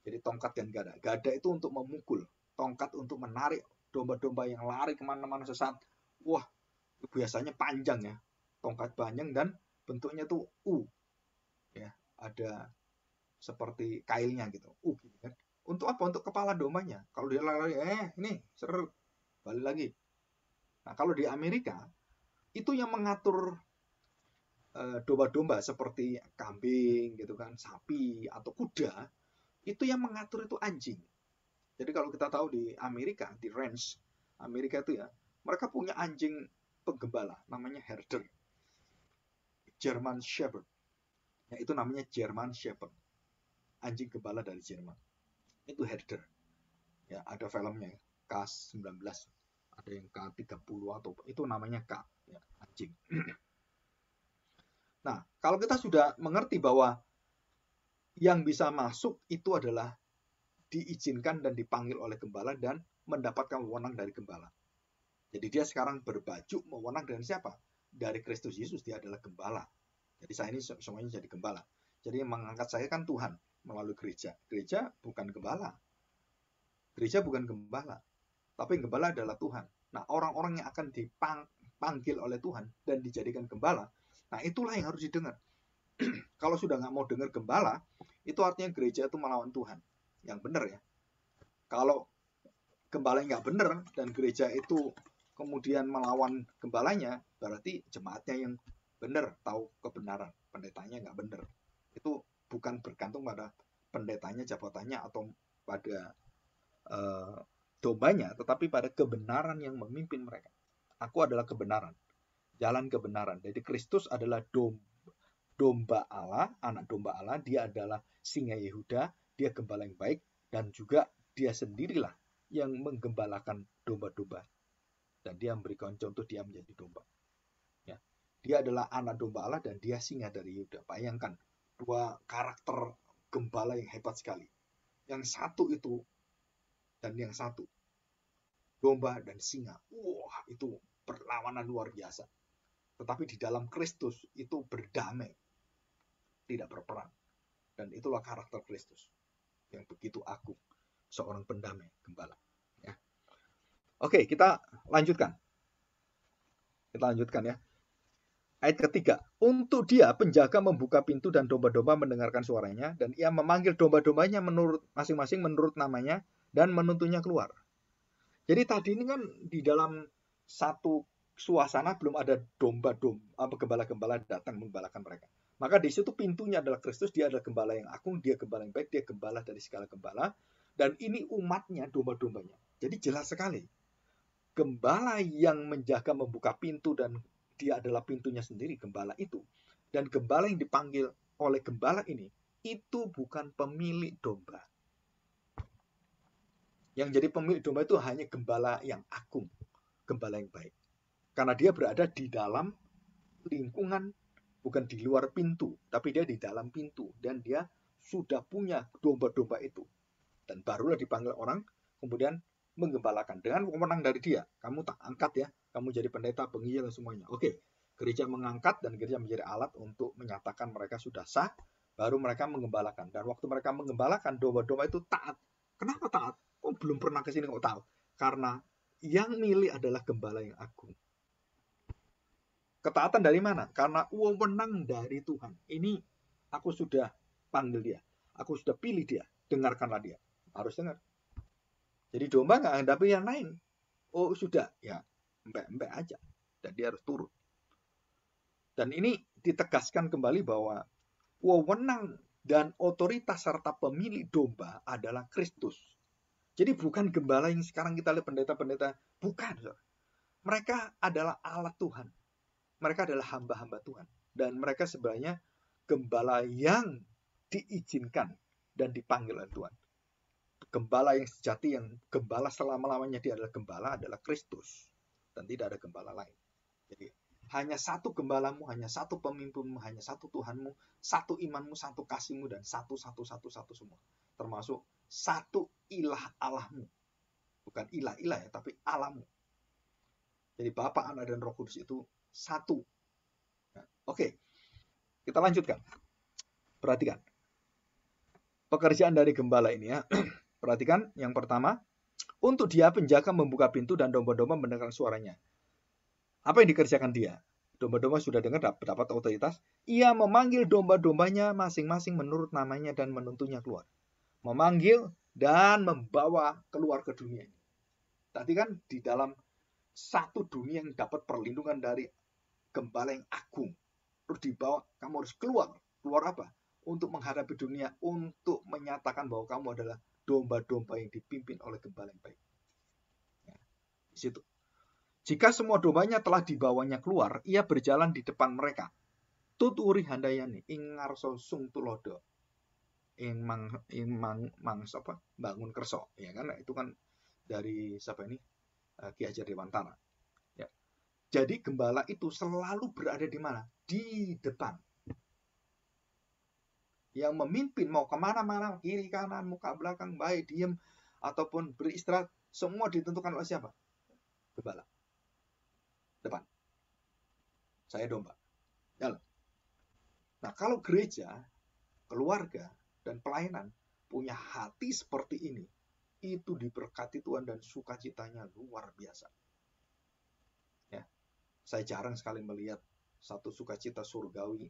Jadi tongkat dan gada. Gada itu untuk memukul, tongkat untuk menarik domba-domba yang lari kemana-mana sesat. Wah, biasanya panjang ya, tongkat panjang dan bentuknya tuh ya, ada seperti kailnya gitu, gitu kan. Untuk apa? Untuk kepala dombanya. Kalau dia lari, ini seru, balik lagi. Nah, kalau di Amerika itu yang mengatur domba-domba seperti kambing gitu kan, sapi atau kuda, itu yang mengatur itu anjing. Jadi kalau kita tahu di Amerika, di ranch Amerika itu ya, mereka punya anjing penggembala namanya herder, German Shepherd. Ya, itu namanya German Shepherd, anjing gembala dari Jerman. Itu herder. Ya, ada filmnya K-19, ada yang K-30 atau itu namanya K, ya, anjing. Nah, kalau kita sudah mengerti bahwa yang bisa masuk itu adalah diizinkan dan dipanggil oleh gembala dan mendapatkan wewenang dari gembala. Jadi dia sekarang berbaju wewenang dengan siapa? Dari Kristus Yesus, dia adalah gembala. Jadi saya ini semuanya jadi gembala. Jadi yang mengangkat saya kan Tuhan melalui gereja. Gereja bukan gembala. Gereja bukan gembala. Tapi gembala adalah Tuhan. Nah, orang-orang yang akan dipanggil oleh Tuhan dan dijadikan gembala, nah itulah yang harus didengar. Kalau sudah nggak mau dengar gembala, itu artinya gereja itu melawan Tuhan. Yang benar ya. Kalau gembala nggak benar dan gereja itu kemudian melawan gembalanya, berarti jemaatnya yang benar, tahu kebenaran, pendetanya nggak benar. Itu bukan bergantung pada pendetanya, jabatannya, atau pada dombanya, tetapi pada kebenaran yang memimpin mereka. Aku adalah kebenaran. jalan kebenaran. Jadi Kristus adalah domba Allah, anak domba Allah. Dia adalah singa Yehuda, dia gembala yang baik, dan juga dia sendirilah yang menggembalakan domba-domba. Dan dia memberikan contoh dia menjadi domba. Ya. Dia adalah anak domba Allah dan dia singa dari Yehuda. Bayangkan, dua karakter gembala yang hebat sekali. Yang satu itu dan yang satu, domba dan singa. Wah, itu perlawanan luar biasa. Tetapi di dalam Kristus itu berdamai, tidak berperang. Dan itulah karakter Kristus yang begitu agung, seorang pendamai gembala. Ya. Oke, kita lanjutkan. Kita lanjutkan ya. Ayat ketiga, untuk dia penjaga membuka pintu dan domba-domba mendengarkan suaranya, dan ia memanggil domba-dombanya menurut masing-masing menurut namanya dan menuntunnya keluar. Jadi tadi ini kan di dalam satu suasana belum ada gembala-gembala datang menggembalakan mereka. Maka di situ pintunya adalah Kristus, dia adalah gembala yang agung, dia gembala yang baik, dia gembala dari segala gembala, dan ini umatnya, domba-dombanya. Jadi jelas sekali, gembala yang menjaga membuka pintu dan dia adalah pintunya sendiri, gembala itu. Dan gembala yang dipanggil oleh gembala ini, itu bukan pemilik domba. Yang jadi pemilik domba itu hanya gembala yang agung, gembala yang baik. Karena dia berada di dalam lingkungan, bukan di luar pintu, tapi dia di dalam pintu. Dan dia sudah punya domba-domba itu. Dan barulah dipanggil orang, kemudian menggembalakan. Dengan wewenang dari dia, kamu tak angkat ya, kamu jadi pendeta, penginjil, dan semuanya. Oke, gereja mengangkat dan gereja menjadi alat untuk menyatakan mereka sudah sah, baru mereka menggembalakan. Dan waktu mereka menggembalakan, domba-domba itu taat. Kenapa taat? Oh, belum pernah ke sini kok tahu. Karena yang milik adalah gembala yang agung. Ketaatan dari mana? Karena wewenang dari Tuhan. Ini aku sudah panggil dia. Aku sudah pilih dia. Dengarkanlah dia. Harus dengar. Jadi domba nggak hadapi yang lain. Oh sudah, ya mbak aja. Dan dia harus turut. Dan ini ditegaskan kembali bahwa wewenang dan otoritas serta pemilik domba adalah Kristus. Jadi bukan gembala yang sekarang kita lihat pendeta-pendeta. Bukan. Mereka adalah alat Tuhan. Mereka adalah hamba-hamba Tuhan. Dan mereka sebenarnya gembala yang diizinkan dan dipanggil oleh Tuhan. Gembala yang sejati, yang gembala selama-lamanya dia adalah gembala, adalah Kristus. Dan tidak ada gembala lain. Jadi hanya satu gembalamu, hanya satu pemimpinmu, hanya satu Tuhanmu, satu imanmu, satu kasihmu, dan satu semua. Termasuk satu ilah Allahmu. Bukan ilah-ilah ya, tapi Allahmu. Jadi Bapa, Anak, dan Roh Kudus itu satu. Nah, oke, kita lanjutkan. Perhatikan. Pekerjaan dari gembala ini ya. Perhatikan, yang pertama, untuk dia penjaga membuka pintu dan domba-domba mendengar suaranya. Apa yang dikerjakan dia? Domba-domba sudah dengar, dapat otoritas. Ia memanggil domba-dombanya masing-masing menurut namanya dan menuntunnya keluar. Memanggil dan membawa keluar ke dunia ini. Tadi kan di dalam satu dunia yang dapat perlindungan dari gembala yang agung. Terus dibawa, kamu harus keluar. Keluar apa? Untuk menghadapi dunia, untuk menyatakan bahwa kamu adalah domba-domba yang dipimpin oleh gembala yang baik. Ya, di situ. Jika semua dombanya telah dibawanya keluar, ia berjalan di depan mereka. Tuturi handayani, ingarso sung tulodo. Bangun kerso. Ya kan? Itu kan dari siapa ini? Ki Hajar Dewantara. Ya. Jadi gembala itu selalu berada di mana? Di depan. Yang memimpin mau kemana-mana, kiri, kanan, muka, belakang, baik, diem, ataupun beristirahat, semua ditentukan oleh siapa? Gembala. Depan. Saya domba. Jalan. Nah, kalau gereja, keluarga, dan pelayanan punya hati seperti ini, itu diberkati Tuhan dan sukacitanya luar biasa. Ya. Saya jarang sekali melihat satu sukacita surgawi,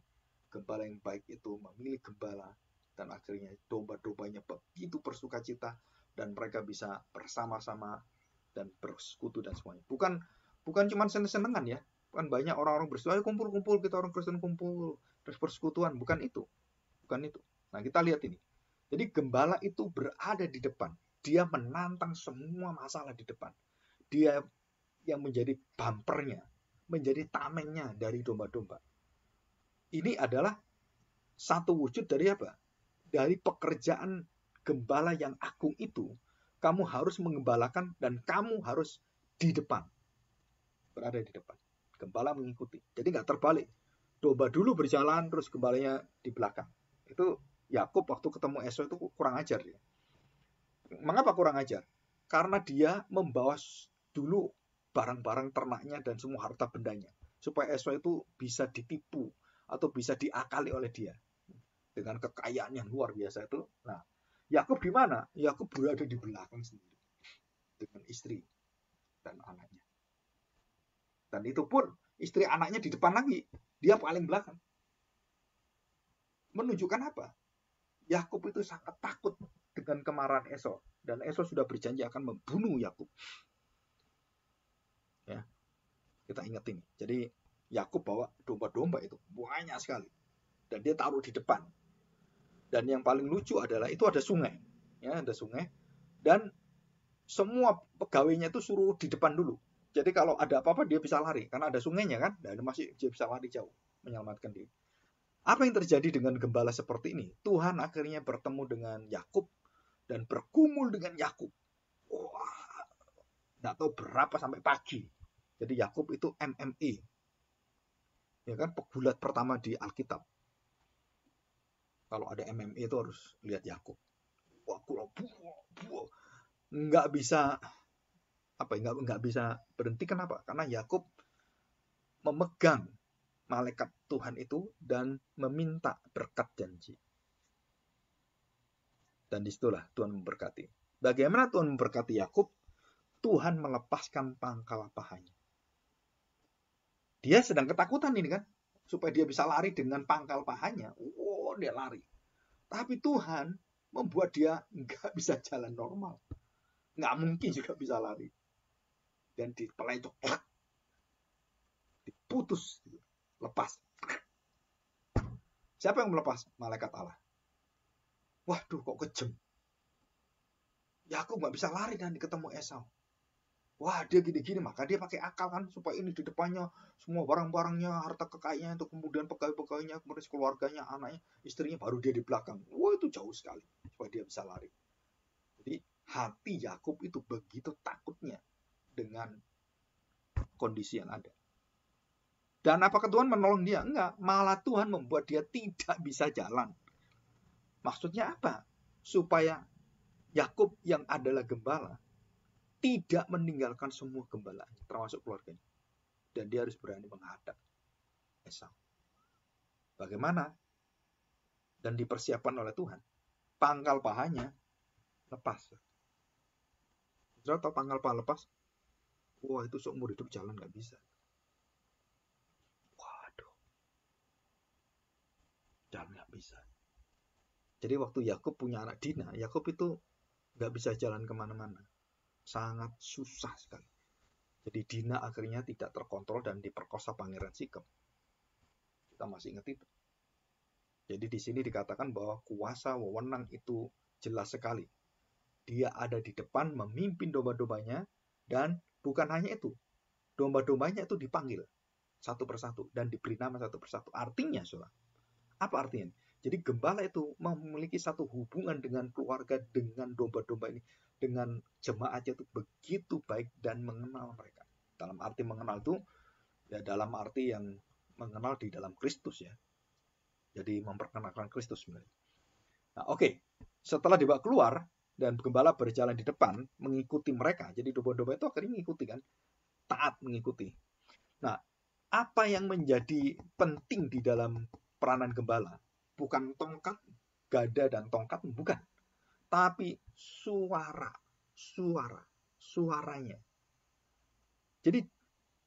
gembala yang baik itu memilih gembala, dan akhirnya domba-dombanya begitu bersukacita, dan mereka bisa bersama-sama dan bersekutu dan semuanya. Bukan cuma seneng-senengan ya. Kan banyak orang-orang bersuara, kumpul-kumpul, kita orang Kristen kumpul, terus persekutuan. Bukan itu. Nah, kita lihat ini. Jadi gembala itu berada di depan. Dia menantang semua masalah di depan. Dia yang menjadi bumpernya. menjadi tamengnya dari domba-domba. Ini adalah satu wujud dari apa? Dari pekerjaan gembala yang agung itu. Kamu harus mengembalakan dan kamu harus di depan. Berada di depan. Gembala mengikuti. Jadi nggak terbalik. Domba dulu berjalan, terus gembalanya di belakang. Itu Yakub waktu ketemu Esau itu kurang ajar ya. Mengapa kurang ajar? Karena dia membawa dulu barang-barang ternaknya dan semua harta bendanya. Supaya Esau itu bisa ditipu atau bisa diakali oleh dia. Dengan kekayaan yang luar biasa itu. Nah, Yakub di mana? Yakub berada di belakang sendiri. Dengan istri dan anaknya. Dan itu pun istri anaknya di depan lagi. Dia paling belakang. Menunjukkan apa? Yakub itu sangat takut dengan kemarahan Esau. Dan Esau sudah berjanji akan membunuh Yakub. Ya, kita ingat ini. Jadi Yakub bawa domba-domba itu banyak sekali. Dan dia taruh di depan. Dan yang paling lucu adalah itu ada sungai. Ya, ada sungai. Dan semua pegawainya itu suruh di depan dulu. Jadi kalau ada apa-apa dia bisa lari. Karena ada sungainya kan. Dan masih dia bisa lari jauh. Menyelamatkan diri. Apa yang terjadi dengan gembala seperti ini? Tuhan akhirnya bertemu dengan Yakub dan bergumul dengan Yakub. Wah, nggak tahu berapa sampai pagi. Jadi Yakub itu MMA, ya kan, pegulat pertama di Alkitab. Kalau ada MMA itu harus lihat Yakub. Wah, nggak bisa nggak bisa berhenti. Kenapa? Karena Yakub memegang malaikat Tuhan itu dan meminta berkat janji. Dan disitulah Tuhan memberkati. Bagaimana Tuhan memberkati Yakub? Tuhan melepaskan pangkal pahanya. Dia sedang ketakutan ini kan, supaya dia bisa lari dengan pangkal pahanya. Oh, dia lari. Tapi Tuhan membuat dia nggak bisa jalan normal. Nggak mungkin juga bisa lari. Dan dipelecok, diputus, lepas. Siapa yang melepas? Malaikat Allah. Waduh, kok kejam. Yakub nggak bisa lari dan ketemu Esau. Wah, dia gini-gini, maka dia pakai akal kan, supaya ini di depannya semua barang-barangnya, harta kekayaannya, itu kemudian pegawai-pegawainya, kemudian keluarganya, anaknya, istrinya, baru dia di belakang. Wah, itu jauh sekali supaya dia bisa lari. Jadi hati Yakub itu begitu takutnya dengan kondisi yang ada. Dan apakah Tuhan menolong dia? Enggak, malah Tuhan membuat dia tidak bisa jalan. Maksudnya apa? Supaya Yakub yang adalah gembala tidak meninggalkan semua gembala, termasuk keluarganya. Dan dia harus berani menghadap Esau. Bagaimana? Dan dipersiapkan oleh Tuhan. Pangkal pahanya lepas. Saudara tahu pangkal paha lepas? Wah, itu seumur hidup jalan nggak bisa. Waduh. Jalan nggak bisa. Jadi waktu Yakub punya anak Dina, Yakub itu nggak bisa jalan kemana-mana. Sangat susah sekali. Jadi Dina akhirnya tidak terkontrol dan diperkosa Pangeran Sikem. Kita masih ingat itu. Jadi di sini dikatakan bahwa kuasa wewenang itu jelas sekali. Dia ada di depan memimpin domba-dombanya, dan bukan hanya itu. Domba-dombanya itu dipanggil satu persatu dan diberi nama satu persatu. Artinya, saudara, apa artinya? Jadi gembala itu memiliki satu hubungan dengan keluarga, dengan domba-domba ini, dengan jemaatnya itu begitu baik dan mengenal mereka. Dalam arti mengenal itu, ya dalam arti yang mengenal di dalam Kristus ya. Jadi memperkenalkan Kristus sebenarnya. Nah, oke. Setelah dibawa keluar dan gembala berjalan di depan mengikuti mereka. Jadi domba-domba itu akhirnya mengikuti kan. Taat mengikuti. Nah, apa yang menjadi penting di dalam peranan gembala? Bukan tongkat, gada dan tongkat, bukan. Tapi suaranya. Jadi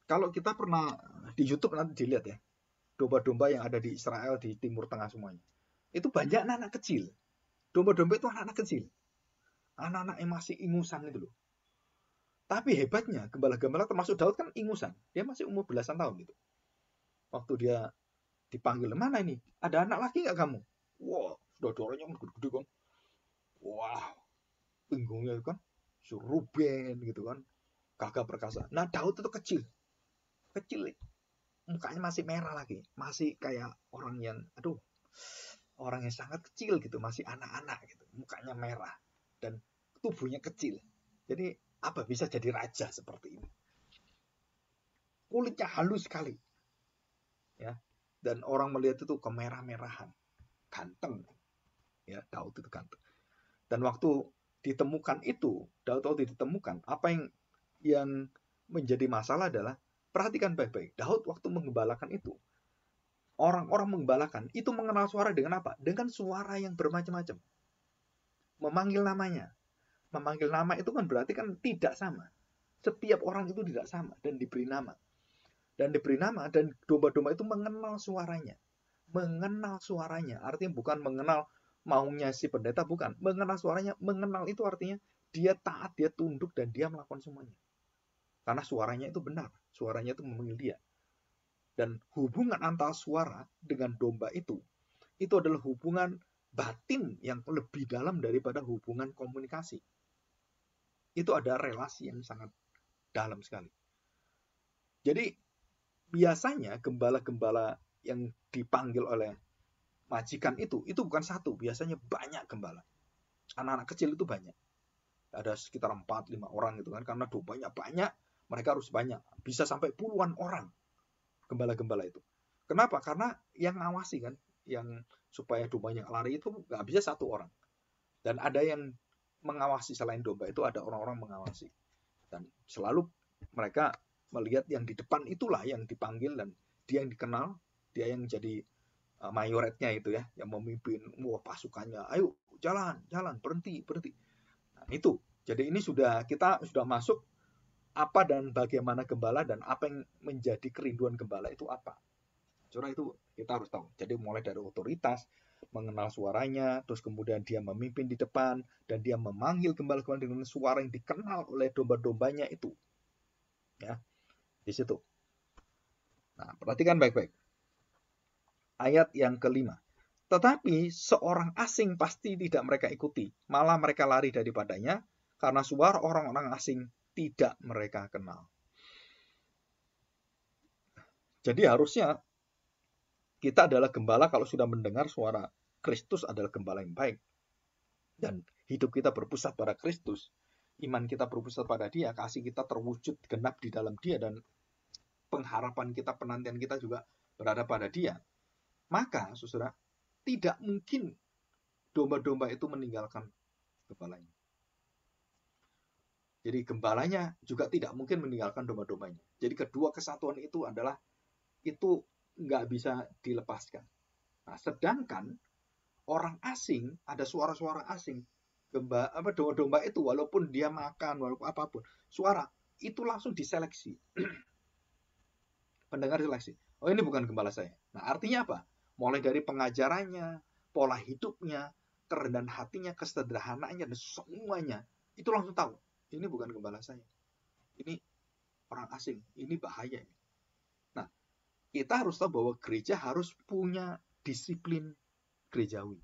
kalau kita pernah di YouTube nanti dilihat ya, domba-domba yang ada di Israel di Timur Tengah semuanya. Itu banyak anak-anak kecil. Domba-domba itu anak-anak kecil. Anak-anak yang masih ingusan itu loh. Tapi hebatnya, gembala-gembala termasuk Daud kan ingusan. Dia masih umur belasan tahun gitu. Waktu dia dipanggil, mana ini? Ada anak lagi nggak kamu? Wah, saudara-saudaranya kan gede-gede kan. Wah, pinggungnya kan Ruben gitu kan. Gagah perkasa. Nah, Daud itu kecil. Kecil. mukanya masih merah lagi, masih kayak orang yang, orang yang sangat kecil gitu, masih anak-anak gitu, mukanya merah dan tubuhnya kecil. Jadi apa bisa jadi raja seperti ini? Kulitnya halus sekali, ya. Dan orang melihat itu kemerah-merahan, ganteng, ya. Daud itu ganteng. Dan waktu ditemukan itu, Daud waktu ditemukan, apa yang menjadi masalah adalah, perhatikan baik-baik, Daud waktu menggembalakan itu, orang-orang menggembalakan itu mengenal suara dengan apa? Dengan suara yang bermacam-macam. Memanggil namanya. Memanggil nama itu kan berarti kan tidak sama. Setiap orang itu tidak sama dan diberi nama. Dan diberi nama, dan domba-domba itu mengenal suaranya. Mengenal suaranya, artinya bukan mengenal maunya si pendeta, bukan. Mengenal suaranya, mengenal itu artinya dia taat, dia tunduk, dan dia melakukan semuanya. Karena suaranya itu benar, suaranya itu memanggil dia. Dan hubungan antara suara dengan domba itu adalah hubungan batin yang lebih dalam daripada hubungan komunikasi. Itu ada relasi yang sangat dalam sekali. Jadi biasanya gembala-gembala yang dipanggil oleh majikan itu bukan satu, biasanya banyak gembala. Anak-anak kecil itu banyak. Ada sekitar 4-5 orang gitu kan, karena dombanya banyak, mereka harus banyak. Bisa sampai puluhan orang gembala-gembala itu. Kenapa? Karena yang ngawasi kan, yang supaya dombanya lari itu nggak bisa satu orang. Dan ada yang mengawasi, selain domba itu ada orang-orang mengawasi. Dan selalu mereka melihat yang di depan itulah yang dipanggil, dan dia yang dikenal, dia yang jadi mayoretnya itu ya, yang memimpin pasukannya, ayo jalan, berhenti. Nah, itu. Jadi ini kita sudah masuk apa dan bagaimana gembala, dan apa yang menjadi kerinduan gembala itu apa. Saudara, itu kita harus tahu. Jadi mulai dari otoritas, mengenal suaranya, terus kemudian dia memimpin di depan, dan dia memanggil gembala-gembala dengan suara yang dikenal oleh domba-dombanya itu. Ya, di situ. Nah, perhatikan baik-baik. Ayat yang kelima. Tetapi seorang asing pasti tidak mereka ikuti, malah mereka lari daripadanya, karena suara orang-orang asing tidak mereka kenal. Jadi harusnya kita adalah gembala kalau sudah mendengar suara Kristus adalah gembala yang baik. Dan hidup kita berpusat pada Kristus, iman kita berpusat pada Dia, kasih kita terwujud genap di dalam Dia, dan pengharapan kita, penantian kita juga berada pada Dia. Maka, saudara, tidak mungkin domba-domba itu meninggalkan gembalanya. Jadi gembalanya juga tidak mungkin meninggalkan domba-dombanya. Jadi kedua kesatuan itu nggak bisa dilepaskan. Nah, sedangkan orang asing, ada suara-suara asing, domba-domba itu walaupun dia makan, walaupun apapun, suara itu langsung diseleksi. Pendengar seleksi. Oh, ini bukan gembala saya. Nah, artinya apa? Mulai dari pengajarannya, pola hidupnya, kerendahan hatinya, kesederhanaannya, dan semuanya itu langsung tahu. Ini bukan gembala saya. Ini orang asing. Ini bahaya. Nah, kita harus tahu bahwa gereja harus punya disiplin gerejawi.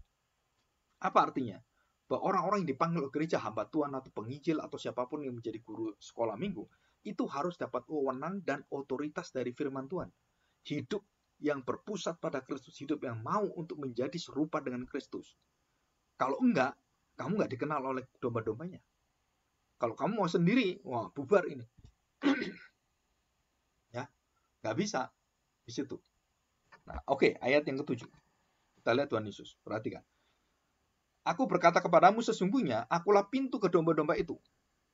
Apa artinya? Bahwa orang-orang yang dipanggil oleh gereja, hamba Tuhan atau penginjil atau siapapun yang menjadi guru sekolah minggu, itu harus dapat wewenang dan otoritas dari firman Tuhan. Hidup yang berpusat pada Kristus, hidup yang mau untuk menjadi serupa dengan Kristus. Kalau enggak, kamu enggak dikenal oleh domba-dombanya. Kalau kamu mau sendiri, wah bubar ini. Ya, nggak bisa di situ. Nah, oke, ayat yang ke-7. Kita lihat Tuhan Yesus, perhatikan. Aku berkata kepadamu, sesungguhnya akulah pintu ke domba-domba itu.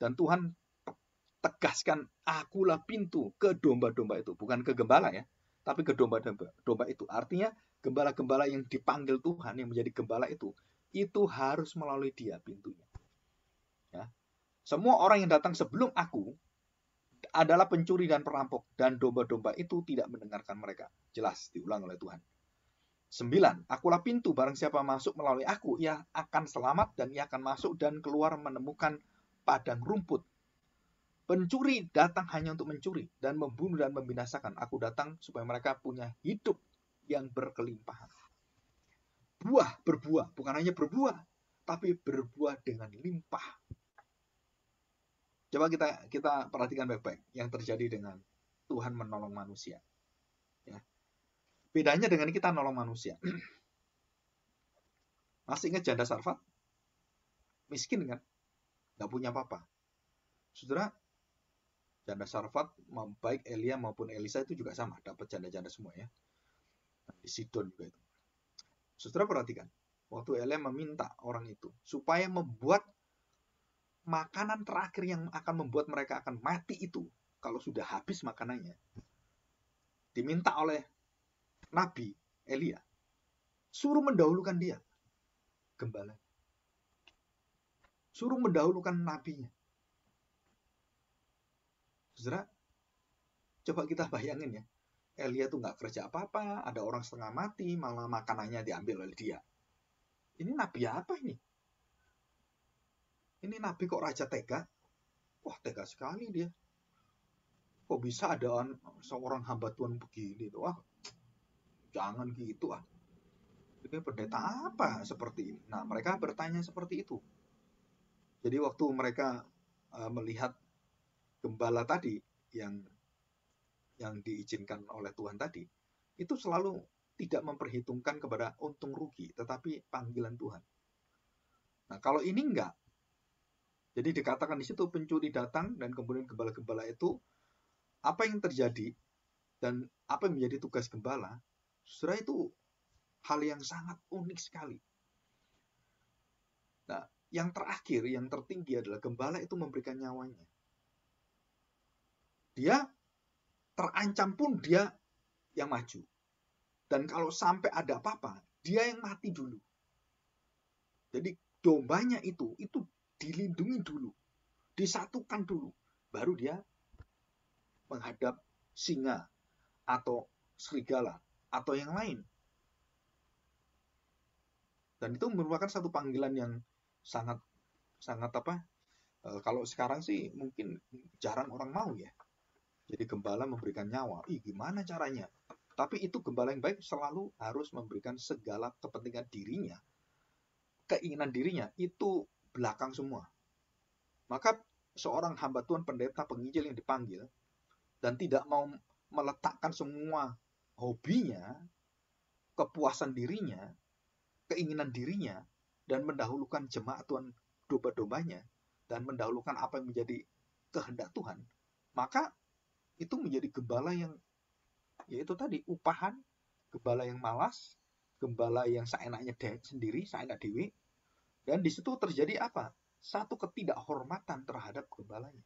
Dan Tuhan tegaskan, akulah pintu ke domba-domba itu. Bukan ke gembala ya, tapi ke domba-domba itu. Artinya gembala-gembala yang dipanggil Tuhan, yang menjadi gembala itu harus melalui dia pintunya. Ya. Semua orang yang datang sebelum aku adalah pencuri dan perampok, dan domba-domba itu tidak mendengarkan mereka. Jelas diulang oleh Tuhan. 9. Akulah pintu, barang siapa masuk melalui aku, ia akan selamat, dan ia akan masuk dan keluar menemukan padang rumput. Pencuri datang hanya untuk mencuri dan membunuh dan membinasakan. Aku datang supaya mereka punya hidup yang berkelimpahan. Berbuah, bukan hanya berbuah, tapi berbuah dengan limpah. Coba kita perhatikan baik-baik yang terjadi dengan Tuhan menolong manusia. Ya. Bedanya dengan kita nolong manusia. Masih ingat janda Sarfat? Miskin kan? Nggak punya apa-apa. Saudara, janda Sarfat, baik Elia maupun Elisa itu juga sama. Dapat janda-janda semua ya. Di Sidon juga itu. Saudara perhatikan. Waktu Elia meminta orang itu supaya membuat makanan terakhir yang akan membuat mereka akan mati itu. Kalau sudah habis makanannya. Diminta oleh Nabi Elia. Suruh mendahulukan dia. Gembala. Suruh mendahulukan nabinya. Saudara, coba kita bayangin ya. Elia tuh nggak kerja apa-apa, ada orang setengah mati, malah makanannya diambil oleh dia. Ini nabi apa ini? Ini nabi kok raja tega? Wah, tega sekali dia. Kok bisa ada seorang hamba Tuhan begini? Wah, jangan gitu ah. Ini pendeta apa seperti ini? Nah, mereka bertanya seperti itu. Jadi waktu mereka melihat gembala tadi yang diizinkan oleh Tuhan tadi, itu selalu tidak memperhitungkan kepada untung rugi, tetapi panggilan Tuhan. Nah, kalau ini enggak. Jadi dikatakan di situ pencuri datang dan kemudian gembala-gembala itu apa yang terjadi dan apa yang menjadi tugas gembala, saudara, itu hal yang sangat unik sekali. Nah, yang terakhir, yang tertinggi adalah gembala itu memberikan nyawanya. Dia terancam pun dia yang maju. Dan kalau sampai ada apa-apa, dia yang mati dulu. Jadi dombanya itu dilindungi dulu, disatukan dulu, baru dia menghadap singa atau serigala atau yang lain. Dan itu merupakan satu panggilan yang sangat apa? Kalau sekarang sih mungkin jarang orang mau ya. Jadi gembala memberikan nyawa. Gimana caranya? Tapi itu gembala yang baik selalu harus memberikan segala kepentingan dirinya, keinginan dirinya, itu belakang semua. Maka seorang hamba Tuhan, pendeta, penginjil yang dipanggil dan tidak mau meletakkan semua hobinya, kepuasan dirinya, keinginan dirinya, dan mendahulukan jemaat Tuhan, domba-dombanya, dan mendahulukan apa yang menjadi kehendak Tuhan, maka itu menjadi gembala yang, yaitu tadi, upahan, gembala yang malas, gembala yang seenaknya sendiri, seenak dewi, dan di situ terjadi apa? Satu ketidakhormatan terhadap gembalanya.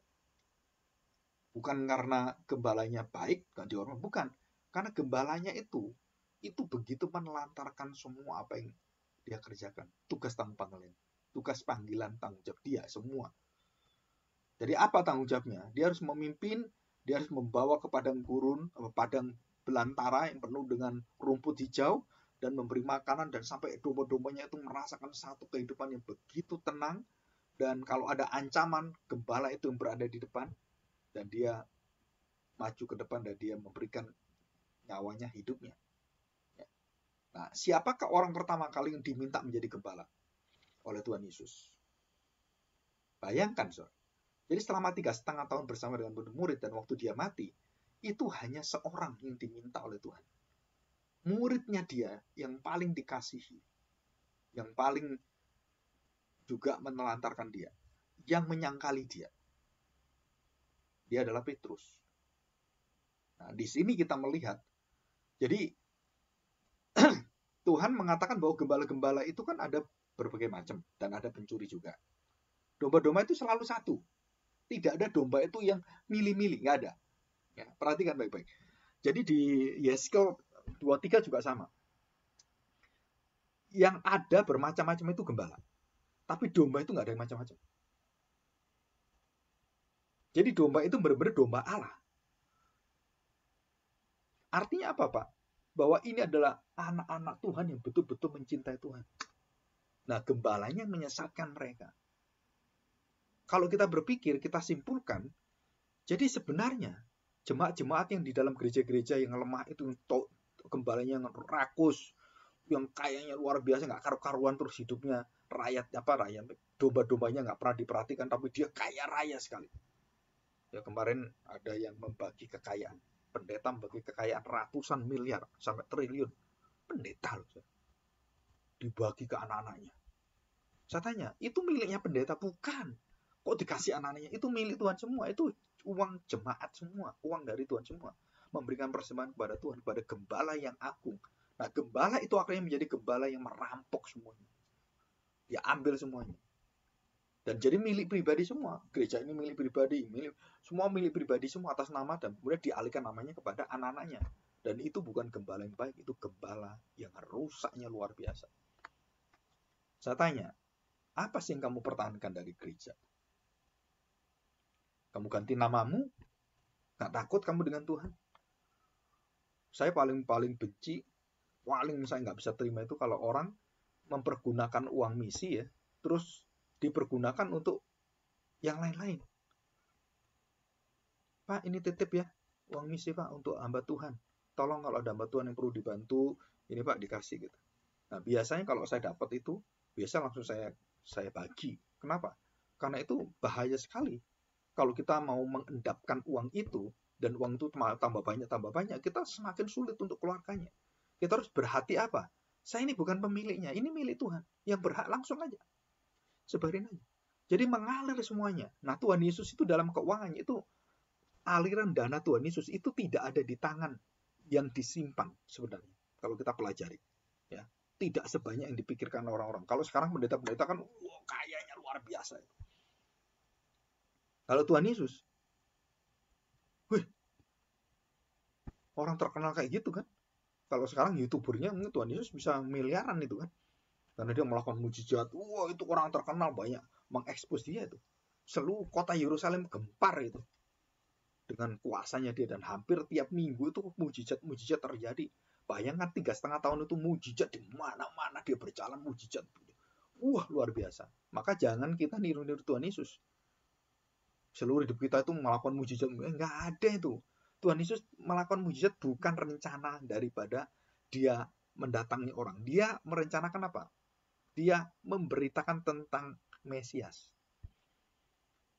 Bukan karena gembalanya baik, gak dihormat, bukan. Karena gembalanya itu begitu menelantarkan semua apa yang dia kerjakan. Tugas panggilan, tanggung jawab dia semua. Jadi apa tanggung jawabnya? Dia harus memimpin, dia harus membawa ke padang gurun, padang belantara yang penuh dengan rumput hijau, dan memberi makanan, dan sampai domba-dombanya itu merasakan satu kehidupan yang begitu tenang. Dan kalau ada ancaman, gembala itu yang berada di depan, dan dia maju ke depan dan dia memberikan nyawanya, hidupnya. Nah, siapakah orang pertama kali yang diminta menjadi gembala oleh Tuhan Yesus? Bayangkan, saudara. Jadi selama 3,5 tahun bersama dengan murid, dan waktu dia mati, itu hanya seorang yang diminta oleh Tuhan. Muridnya dia yang paling dikasihi, yang paling juga menelantarkan dia, yang menyangkali dia. Dia adalah Petrus. Nah, di sini kita melihat, jadi Tuhan mengatakan bahwa gembala-gembala itu kan ada berbagai macam, dan ada pencuri juga. Domba-domba itu selalu satu. Tidak ada domba itu yang milih-milih, nggak ada. Ya, perhatikan baik-baik. Jadi di Yeskel 23 juga sama. Yang ada bermacam-macam itu gembala. Tapi domba itu nggak ada yang macam-macam. Jadi domba itu benar-benar domba Allah. Artinya apa, Pak? Bahwa ini adalah anak-anak Tuhan yang betul-betul mencintai Tuhan. Nah, gembalanya menyesatkan mereka. Kalau kita berpikir, kita simpulkan, jadi sebenarnya jemaat-jemaat yang di dalam gereja-gereja yang lemah itu, gembalanya yang rakus, yang kayaknya luar biasa, nggak karu-karuan terus hidupnya, rakyat domba-dombanya nggak pernah diperhatikan, tapi dia kaya raya sekali. Ya, kemarin ada yang membagi kekayaan, pendeta membagi kekayaan ratusan miliar sampai triliun. Pendeta loh, dibagi ke anak-anaknya. Saya tanya, itu miliknya pendeta? Bukan. Kok dikasih anak-anaknya? Itu milik Tuhan semua. Itu uang jemaat semua, uang dari Tuhan semua. Memberikan persembahan kepada Tuhan, kepada gembala yang agung. Nah, gembala itu akhirnya menjadi gembala yang merampok semuanya. Dia ambil semuanya. Dan jadi milik pribadi semua. Gereja ini milik pribadi, semua milik pribadi semua atas nama, dan kemudian dialihkan namanya kepada anak-anaknya. Dan itu bukan gembala yang baik, itu gembala yang rusaknya luar biasa. Saya tanya, apa sih yang kamu pertahankan dari gereja? Kamu ganti namamu? Gak takut kamu dengan Tuhan? Saya paling benci, paling saya nggak bisa terima itu kalau orang mempergunakan uang misi ya, terus dipergunakan untuk yang lain-lain. Pak, ini titip ya, uang misi Pak untuk hamba Tuhan. Tolong kalau ada hamba Tuhan yang perlu dibantu, ini Pak dikasih gitu. Nah biasanya kalau saya dapat itu, biasa langsung saya bagi. Kenapa? Karena itu bahaya sekali. Kalau kita mau mengendapkan uang itu, dan uang itu tambah banyak, kita semakin sulit untuk keluarganya. Kita harus berhati apa? Saya ini bukan pemiliknya, ini milik Tuhan. Yang berhak langsung aja. Sebarin aja. Jadi mengalir semuanya. Nah Tuhan Yesus itu dalam keuangannya itu, aliran dana Tuhan Yesus itu tidak ada di tangan yang disimpan sebenarnya. Kalau kita pelajari. Ya, tidak sebanyak yang dipikirkan orang-orang. Kalau sekarang pendeta-pendeta kan, kayaknya luar biasa. Kalau Tuhan Yesus, orang terkenal kayak gitu kan. Kalau sekarang YouTubernya Tuhan Yesus bisa miliaran itu kan. Karena dia melakukan mujizat. Wah, itu orang terkenal, banyak mengekspos dia itu. Seluruh kota Yerusalem gempar itu. Dengan kuasanya dia, dan hampir tiap minggu itu mujizat terjadi. Bayangkan 3,5 tahun itu mujizat di mana-mana dia berjalan mujizat. Wah, luar biasa. Maka jangan kita niru-niru Tuhan Yesus. Seluruh hidup kita itu melakukan mujizat. Enggak ada itu. Tuhan Yesus melakukan mujizat bukan rencana daripada dia mendatangi orang. Dia merencanakan apa? Dia memberitakan tentang Mesias.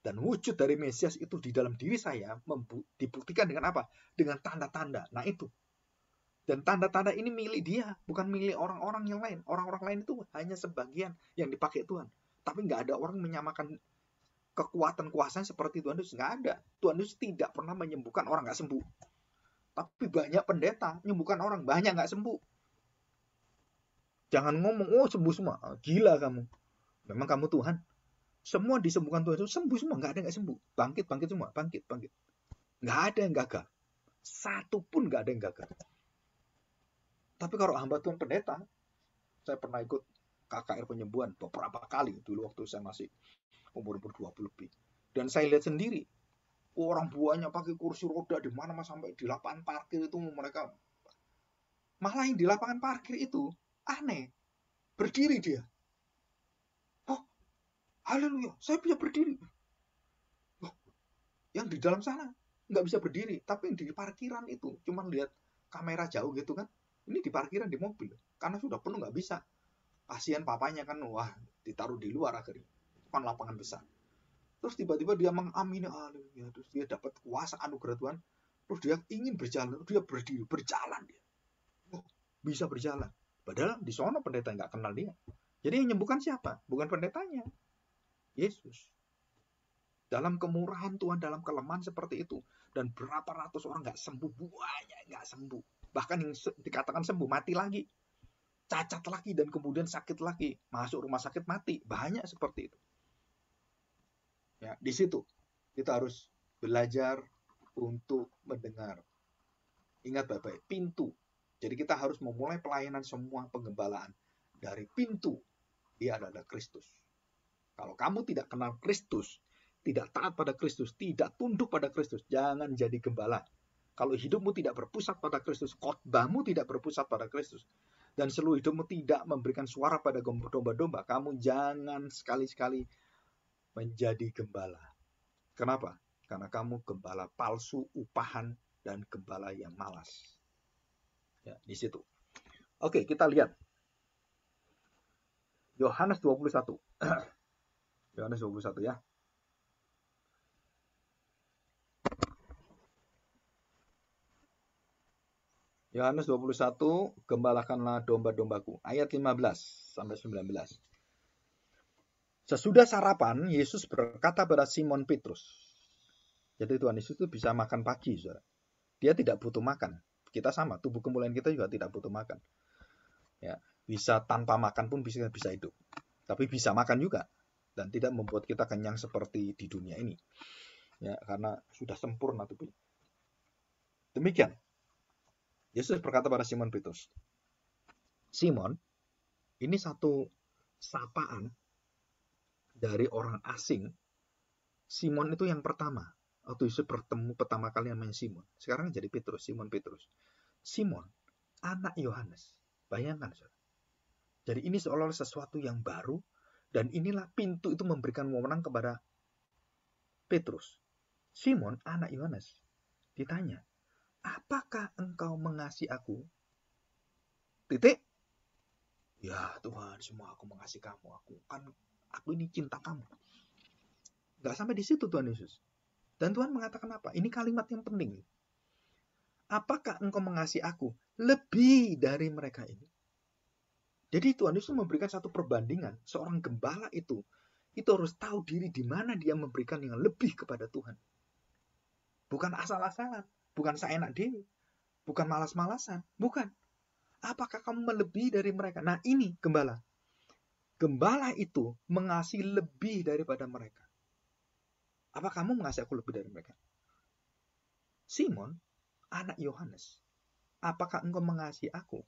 Dan wujud dari Mesias itu di dalam diri saya dibuktikan dengan apa? Dengan tanda-tanda. Nah itu. Dan tanda-tanda ini milik dia, bukan milik orang-orang yang lain. Orang-orang lain itu hanya sebagian yang dipakai Tuhan. Tapi nggak ada orang menyamakan kekuatan kuasanya seperti Tuhan Yesus. Nggak ada. Tuhan Yesus tidak pernah menyembuhkan orang nggak sembuh. Tapi banyak pendeta menyembuhkan orang, banyak nggak sembuh. Jangan ngomong, oh sembuh semua. Gila kamu. Memang kamu Tuhan. Semua disembuhkan Tuhan Yesus, sembuh semua. Nggak ada nggak sembuh. Bangkit semua. Bangkit. Nggak ada yang gagal. Satu pun nggak ada yang gagal. Tapi kalau hamba Tuhan pendeta, saya pernah ikut KKR penyembuhan beberapa kali dulu waktu saya masih umur 20 lebih. Dan saya lihat sendiri, orang buahnya pakai kursi roda di mana sampai di lapangan parkir itu mereka. Malah yang di lapangan parkir itu aneh, berdiri dia. Oh, haleluya, saya bisa berdiri. Oh, yang di dalam sana nggak bisa berdiri, tapi yang di parkiran itu cuma lihat kamera jauh gitu kan. Ini di parkiran di mobil, karena sudah penuh nggak bisa. Kasihan papanya kan, wah ditaruh di luar akhirnya. Kan lapangan besar. Terus tiba-tiba dia mengamini, terus dia dapat kuasa anugerah Tuhan, terus dia ingin berjalan, dia berdiri, berjalan dia. Oh, bisa berjalan. Padahal di sono pendeta nggak kenal dia. Jadi yang menyembuhkan siapa? Bukan pendetanya. Yesus. Dalam kemurahan Tuhan, dalam kelemahan seperti itu. Dan berapa ratus orang nggak sembuh, banyak nggak sembuh. Bahkan yang dikatakan sembuh, mati lagi. Cacat lagi, dan kemudian sakit lagi. Masuk rumah sakit, mati. Banyak seperti itu. Ya, di situ kita harus belajar untuk mendengar. Ingat baik-baik, pintu. Jadi kita harus memulai pelayanan semua penggembalaan dari pintu. Dia adalah Kristus. Kalau kamu tidak kenal Kristus, tidak taat pada Kristus, tidak tunduk pada Kristus, jangan jadi gembala. Kalau hidupmu tidak berpusat pada Kristus, khotbahmu tidak berpusat pada Kristus, dan seluruh hidupmu tidak memberikan suara pada domba-domba, kamu jangan sekali-sekali menjadi gembala. Kenapa? Karena kamu gembala palsu, upahan, dan gembala yang malas. Ya, di situ. Oke, kita lihat. Yohanes 21. Yohanes 21 ya. Yohanes 21, gembalakanlah domba-dombaku. Ayat 15 sampai 19. Sesudah sarapan, Yesus berkata pada Simon Petrus. Jadi Tuhan Yesus itu bisa makan pagi, saudara. Dia tidak butuh makan. Kita sama, tubuh kemuliaan kita juga tidak butuh makan. Ya, bisa tanpa makan pun bisa hidup. Tapi bisa makan juga dan tidak membuat kita kenyang seperti di dunia ini. Ya, karena sudah sempurna tubuhnya. Demikian. Yesus berkata pada Simon Petrus, Simon, ini satu sapaan dari orang asing. Simon itu yang pertama. Waktu Yesus bertemu pertama kali namanya Simon. Sekarang jadi Petrus, Simon Petrus. Simon, anak Yohanes. Bayangkan, saudara. Jadi ini seolah-olah sesuatu yang baru, dan inilah pintu itu memberikan wewenang kepada Petrus. Simon, anak Yohanes, ditanya, apakah engkau mengasihi aku? Titik. Ya Tuhan, semua aku mengasihi kamu. Aku ini cinta kamu. Gak sampai di situ Tuhan Yesus. Dan Tuhan mengatakan apa? Ini kalimat yang penting. Apakah engkau mengasihi aku lebih dari mereka ini? Jadi Tuhan Yesus memberikan satu perbandingan. Seorang gembala itu harus tahu diri di mana dia memberikan yang lebih kepada Tuhan. Bukan asal-asalan, bukan seenak diri, bukan malas-malasan, bukan. Apakah kamu melebihi dari mereka? Nah ini gembala. Gembala itu mengasihi lebih daripada mereka. Apa kamu mengasihi aku lebih dari mereka? Simon, anak Yohanes, apakah engkau mengasihi aku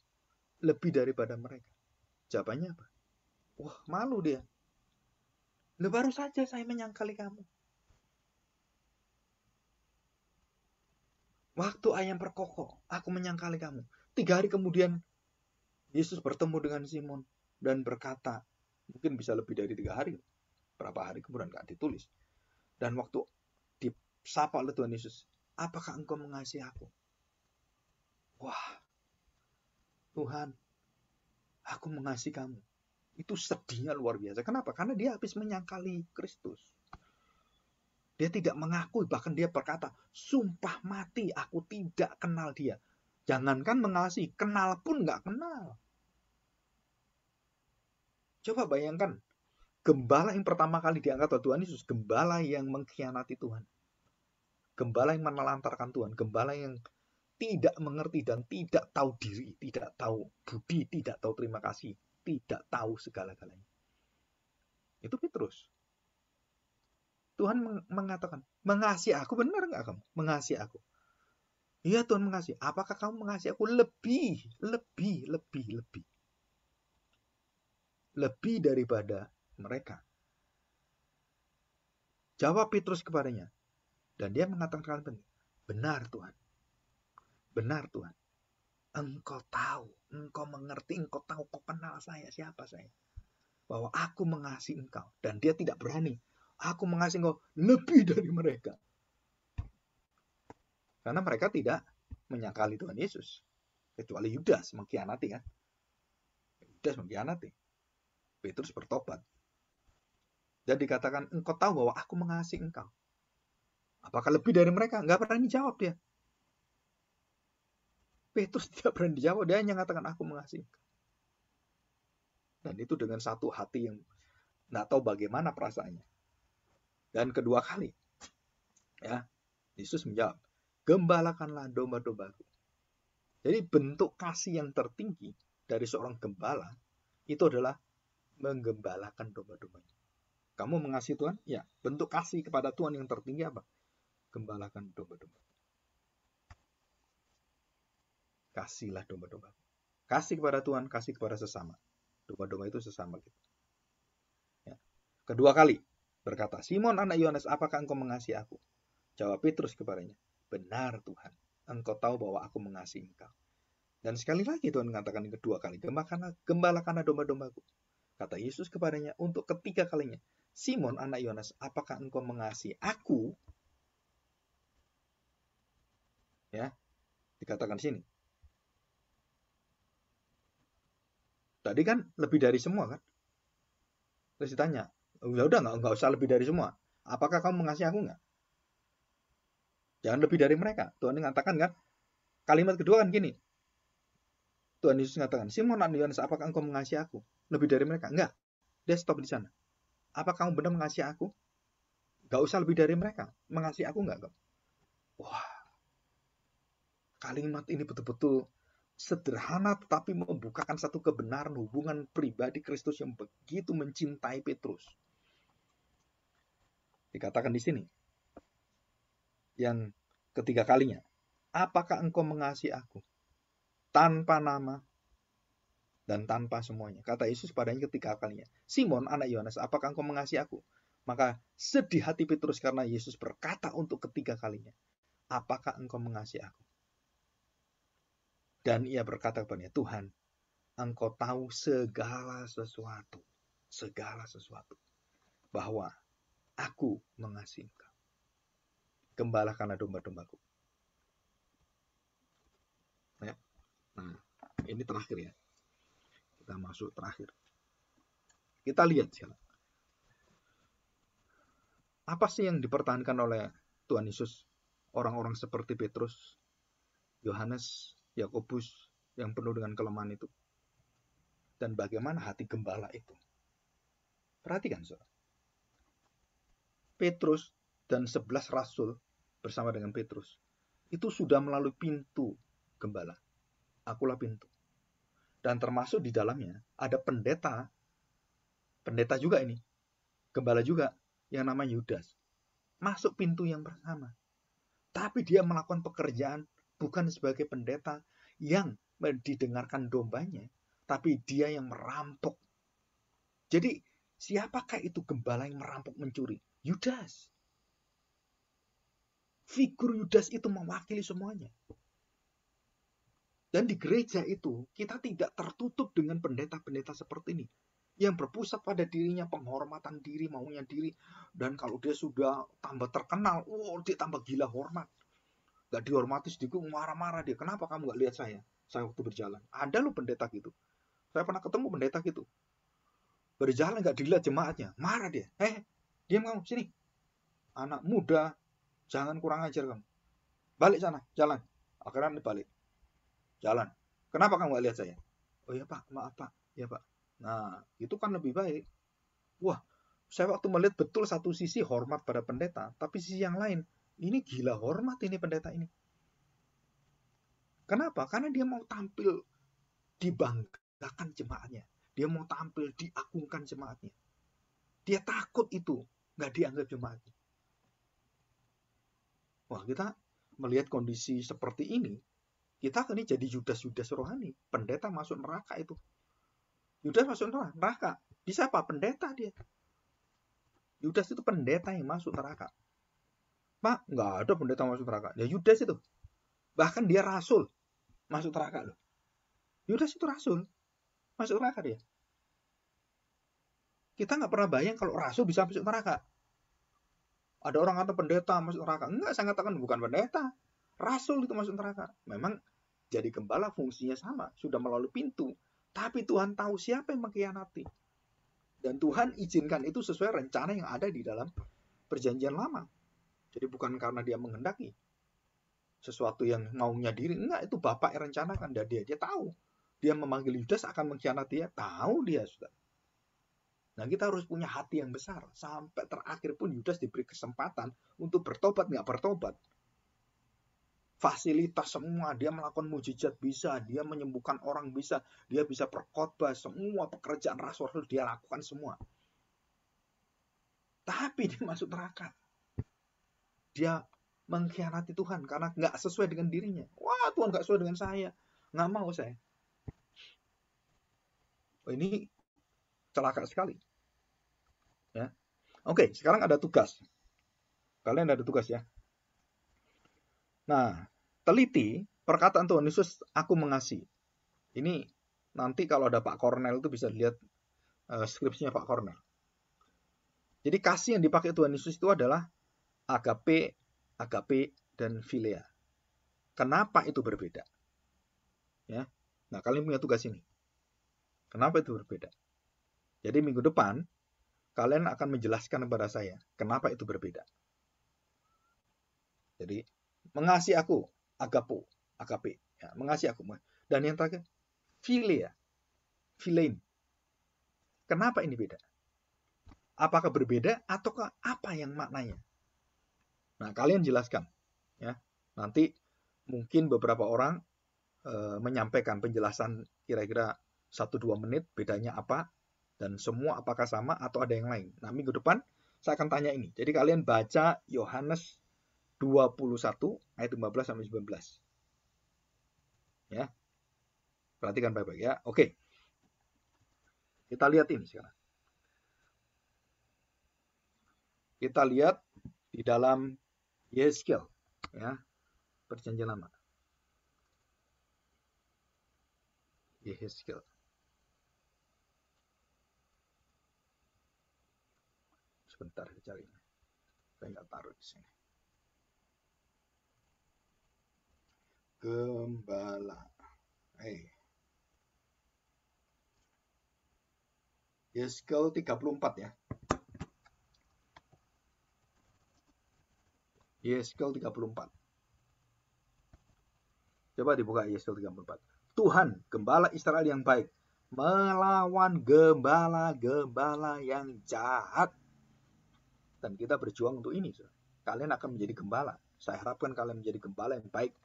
lebih daripada mereka? Jawabannya apa? Wah, malu dia. Baru saja saya menyangkali kamu. Waktu ayam berkokok, aku menyangkali kamu. 3 hari kemudian, Yesus bertemu dengan Simon dan berkata, mungkin bisa lebih dari 3 hari. Berapa hari kemudian gak ditulis. Dan waktu disapa oleh Tuhan Yesus, apakah engkau mengasihi aku? Wah, Tuhan, aku mengasihi kamu. Itu sedihnya luar biasa. Kenapa? Karena dia habis menyangkali Kristus. Dia tidak mengakui, bahkan dia berkata, sumpah mati aku tidak kenal dia. Jangankan mengasihi, kenal pun gak kenal. Coba bayangkan, gembala yang pertama kali diangkat oleh Tuhan Yesus, gembala yang mengkhianati Tuhan. Gembala yang menelantarkan Tuhan, gembala yang tidak mengerti dan tidak tahu diri, tidak tahu budi, tidak tahu terima kasih, tidak tahu segala-galanya. Itu Petrus. Tuhan mengatakan, mengasihi aku, benar nggak kamu? Mengasihi aku. Iya Tuhan mengasihi. Apakah kamu mengasihi aku lebih daripada mereka? Jawab Petrus kepadanya. Dan dia mengatakan kalimat, benar Tuhan. Benar Tuhan. Engkau tahu, engkau mengerti, engkau tahu, kau kenal saya, siapa saya. Bahwa aku mengasihi engkau. Dan dia tidak berani. Aku mengasihi engkau lebih dari mereka. Karena mereka tidak menyangkali Tuhan Yesus. Kecuali Yudas mengkhianati kan. Yudas mengkhianati. Petrus bertobat. Dan dikatakan, engkau tahu bahwa aku mengasihi engkau. Apakah lebih dari mereka? Enggak berani jawab dia. Petrus tidak berani jawab. Dia hanya mengatakan, aku mengasihi engkau. Dan itu dengan satu hati yang enggak tahu bagaimana perasaannya. Dan kedua kali, ya, Yesus menjawab, gembalakanlah domba-dombaku. Jadi bentuk kasih yang tertinggi dari seorang gembala itu adalah menggembalakan domba-dombanya. Kamu mengasihi Tuhan? Ya. Bentuk kasih kepada Tuhan yang tertinggi apa? Gembalakan domba-domba. Kasihlah domba-domba. Kasih kepada Tuhan, kasih kepada sesama. Domba-domba itu sesama kita. Ya. Kedua kali berkata, Simon anak Yohanes, apakah engkau mengasihi aku? Jawab Petrus kepadanya, benar Tuhan, engkau tahu bahwa aku mengasihi engkau. Dan sekali lagi Tuhan mengatakan yang kedua kali, gembalakanlah domba-dombaku. Kata Yesus kepadanya untuk ketiga kalinya, Simon anak Yohanes, apakah engkau mengasihi aku? Ya, dikatakan sini. Tadi kan lebih dari semua kan? Terus ditanya, ya udah nggak usah lebih dari semua. Apakah kamu mengasihi aku nggak? Jangan lebih dari mereka. Tuhan mengatakan kan, kalimat kedua kan gini, Tuhan Yesus mengatakan, Simon anak Yohanes, apakah engkau mengasihi aku lebih dari mereka? Enggak. Dia stop di sana. Apa kamu benar mengasihi aku? Gak usah lebih dari mereka. Mengasihi aku enggak? Wah, kalimat ini betul-betul sederhana tetapi membukakan satu kebenaran hubungan pribadi Kristus yang begitu mencintai Petrus. Dikatakan di sini, yang ketiga kalinya, apakah engkau mengasihi aku? Tanpa nama dan tanpa semuanya. Kata Yesus padanya ketiga kalinya, Simon anak Yohanes, apakah engkau mengasihi aku? Maka sedih hati Petrus karena Yesus berkata untuk ketiga kalinya, apakah engkau mengasihi aku? Dan ia berkata kepadanya, Tuhan, engkau tahu segala sesuatu. Segala sesuatu. Bahwa aku mengasihi engkau. Gembalakanlah domba-dombaku. Ya. Nah, ini terakhir ya. Kita masuk terakhir. Kita lihat sekarang. Apa sih yang dipertahankan oleh Tuhan Yesus? Orang-orang seperti Petrus, Yohanes, Yakobus yang penuh dengan kelemahan itu. Dan bagaimana hati gembala itu. Perhatikan, saudara. Petrus dan 11 rasul bersama dengan Petrus itu sudah melalui pintu gembala. Akulah pintu. Dan termasuk di dalamnya ada pendeta juga ini, gembala juga, yang namanya Yudas. Masuk pintu yang pertama. Tapi dia melakukan pekerjaan bukan sebagai pendeta yang didengarkan dombanya, tapi dia yang merampok. Jadi siapakah itu gembala yang merampok mencuri? Yudas. Figur Yudas itu mewakili semuanya. Dan di gereja itu, kita tidak tertutup dengan pendeta-pendeta seperti ini. Yang berpusat pada dirinya, penghormatan diri, maunya diri. Dan kalau dia sudah tambah terkenal, dia tambah gila hormat. Gak dihormati sedikit, marah-marah dia. Kenapa kamu gak lihat saya? Saya waktu berjalan. Ada loh pendeta gitu. Saya pernah ketemu pendeta gitu. Berjalan gak dilihat jemaatnya. Marah dia. Diam kamu, sini. Anak muda, jangan kurang ajar kamu. Balik sana, jalan. Akhirnya balik. Jalan. Kenapa kamu gak lihat saya? Oh ya Pak, maaf Pak. Ya Pak. Nah, itu kan lebih baik. Wah, saya waktu melihat betul satu sisi hormat pada pendeta, tapi sisi yang lain, ini gila hormat ini pendeta ini. Kenapa? Karena dia mau tampil dibanggakan jemaatnya. Dia mau tampil diagungkan jemaatnya. Dia takut itu nggak dianggap jemaatnya. Wah, kita melihat kondisi seperti ini, kita ini jadi Yudas-Yudas rohani. Pendeta masuk neraka itu. Yudas masuk neraka. Bisa apa? Pendeta dia. Yudas itu pendeta yang masuk neraka. Pak, nggak ada pendeta masuk neraka. Ya Yudas itu. Bahkan dia rasul masuk neraka loh. Yudas itu rasul. Masuk neraka dia. Kita nggak pernah bayang kalau rasul bisa masuk neraka. Ada orang kata pendeta masuk neraka. Enggak, saya katakan bukan pendeta. Rasul itu masuk neraka. Memang jadi gembala fungsinya sama. Sudah melalui pintu. Tapi Tuhan tahu siapa yang mengkhianati. Dan Tuhan izinkan itu sesuai rencana yang ada di dalam perjanjian lama. Jadi bukan karena dia menghendaki sesuatu yang maunya diri. Enggak, itu Bapak yang rencanakan. Dan dia tahu. Dia memanggil Yudas akan mengkhianati dia. Tahu dia sudah. Nah, kita harus punya hati yang besar. Sampai terakhir pun Yudas diberi kesempatan untuk bertobat, nggak bertobat. Fasilitas semua, dia melakukan mujizat bisa, dia menyembuhkan orang bisa, dia bisa berkhotbah, semua pekerjaan rasul dia lakukan semua. Tapi dia masuk neraka. Dia mengkhianati Tuhan karena nggak sesuai dengan dirinya. Wah, Tuhan nggak sesuai dengan saya. Nggak mau saya. Oh, ini celaka sekali. Ya. Oke, sekarang ada tugas. Kalian ada tugas ya. Nah, teliti perkataan Tuhan Yesus, aku mengasihi. Ini nanti kalau ada Pak Kornel itu bisa lihat skripsinya Pak Kornel. Jadi kasih yang dipakai Tuhan Yesus itu adalah agape, dan philia. Kenapa itu berbeda? Ya. Nah, kalian punya tugas ini. Kenapa itu berbeda? Jadi minggu depan kalian akan menjelaskan kepada saya kenapa itu berbeda. Jadi mengasihi aku, agape, ya, mengasihi aku. Dan yang terakhir, Philea, philein. Kenapa ini beda? Apakah berbeda ataukah apa yang maknanya? Nah, kalian jelaskan ya. Nanti mungkin beberapa orang menyampaikan penjelasan kira-kira 1-2 menit bedanya apa dan semua apakah sama atau ada yang lain. Nah, minggu depan saya akan tanya ini. Jadi kalian baca Yohanes 21 ayat 15 sampai 19. Ya. Perhatikan baik-baik ya. Oke. Kita lihat ini sekarang. Kita lihat di dalam Yeskel ya. Perjanjian Lama. Yeskel. Sebentar saya cari. Saya nggak taruh di sini. Gembala. Yeskel 34 ya. Yeskel 34. Coba dibuka Yeskel 34. Tuhan, gembala Israel yang baik, melawan gembala-gembala yang jahat. Dan kita berjuang untuk ini. Kalian akan menjadi gembala. Saya harapkan kalian menjadi gembala yang baik.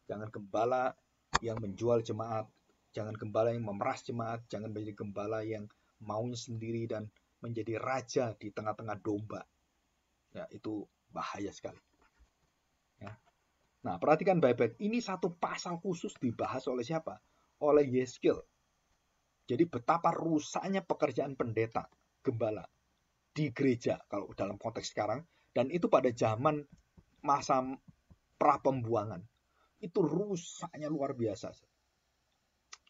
Jangan gembala yang menjual jemaat. Jangan gembala yang memeras jemaat. Jangan menjadi gembala yang maunya sendiri dan menjadi raja di tengah-tengah domba. Ya, itu bahaya sekali. Ya. Nah, perhatikan baik-baik. Ini satu pasal khusus dibahas oleh siapa? Oleh Yeskel. Jadi betapa rusaknya pekerjaan pendeta, gembala di gereja kalau dalam konteks sekarang, dan itu pada zaman masa prapembuangan. Itu rusaknya luar biasa.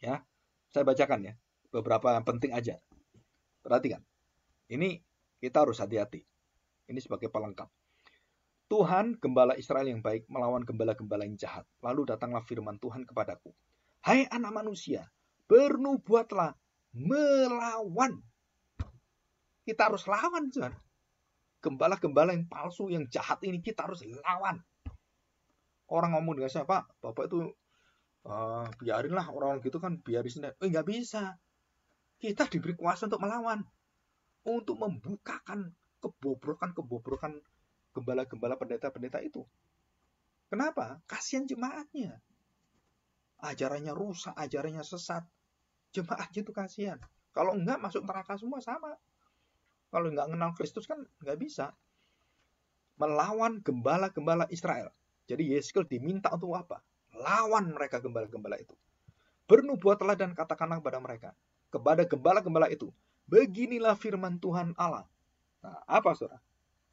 Ya, saya bacakan ya. Beberapa yang penting aja. Perhatikan. Ini kita harus hati-hati. Ini sebagai pelengkap. Tuhan, gembala Israel yang baik, melawan gembala-gembala yang jahat. Lalu datanglah firman Tuhan kepadaku. Hai anak manusia, bernubuatlah melawan. Kita harus lawan, Tuhan. Gembala-gembala yang palsu, yang jahat ini kita harus lawan. Orang ngomong dengan saya, Pak, Bapak itu biarinlah orang gitu kan, biarin sendiri. Nggak bisa. Kita diberi kuasa untuk melawan. Untuk membukakan kebobrokan gembala-gembala pendeta-pendeta itu. Kenapa? Kasihan jemaatnya. Ajarannya rusak, ajarannya sesat. Jemaatnya itu kasihan. Kalau enggak masuk neraka semua sama. Kalau enggak kenal Kristus kan enggak bisa. Melawan gembala-gembala Israel. Jadi Yeskel diminta untuk apa? Lawan mereka gembala-gembala itu. Bernubuatlah dan katakanlah kepada mereka. Kepada gembala-gembala itu. Beginilah firman Tuhan Allah. Nah, apa saudara?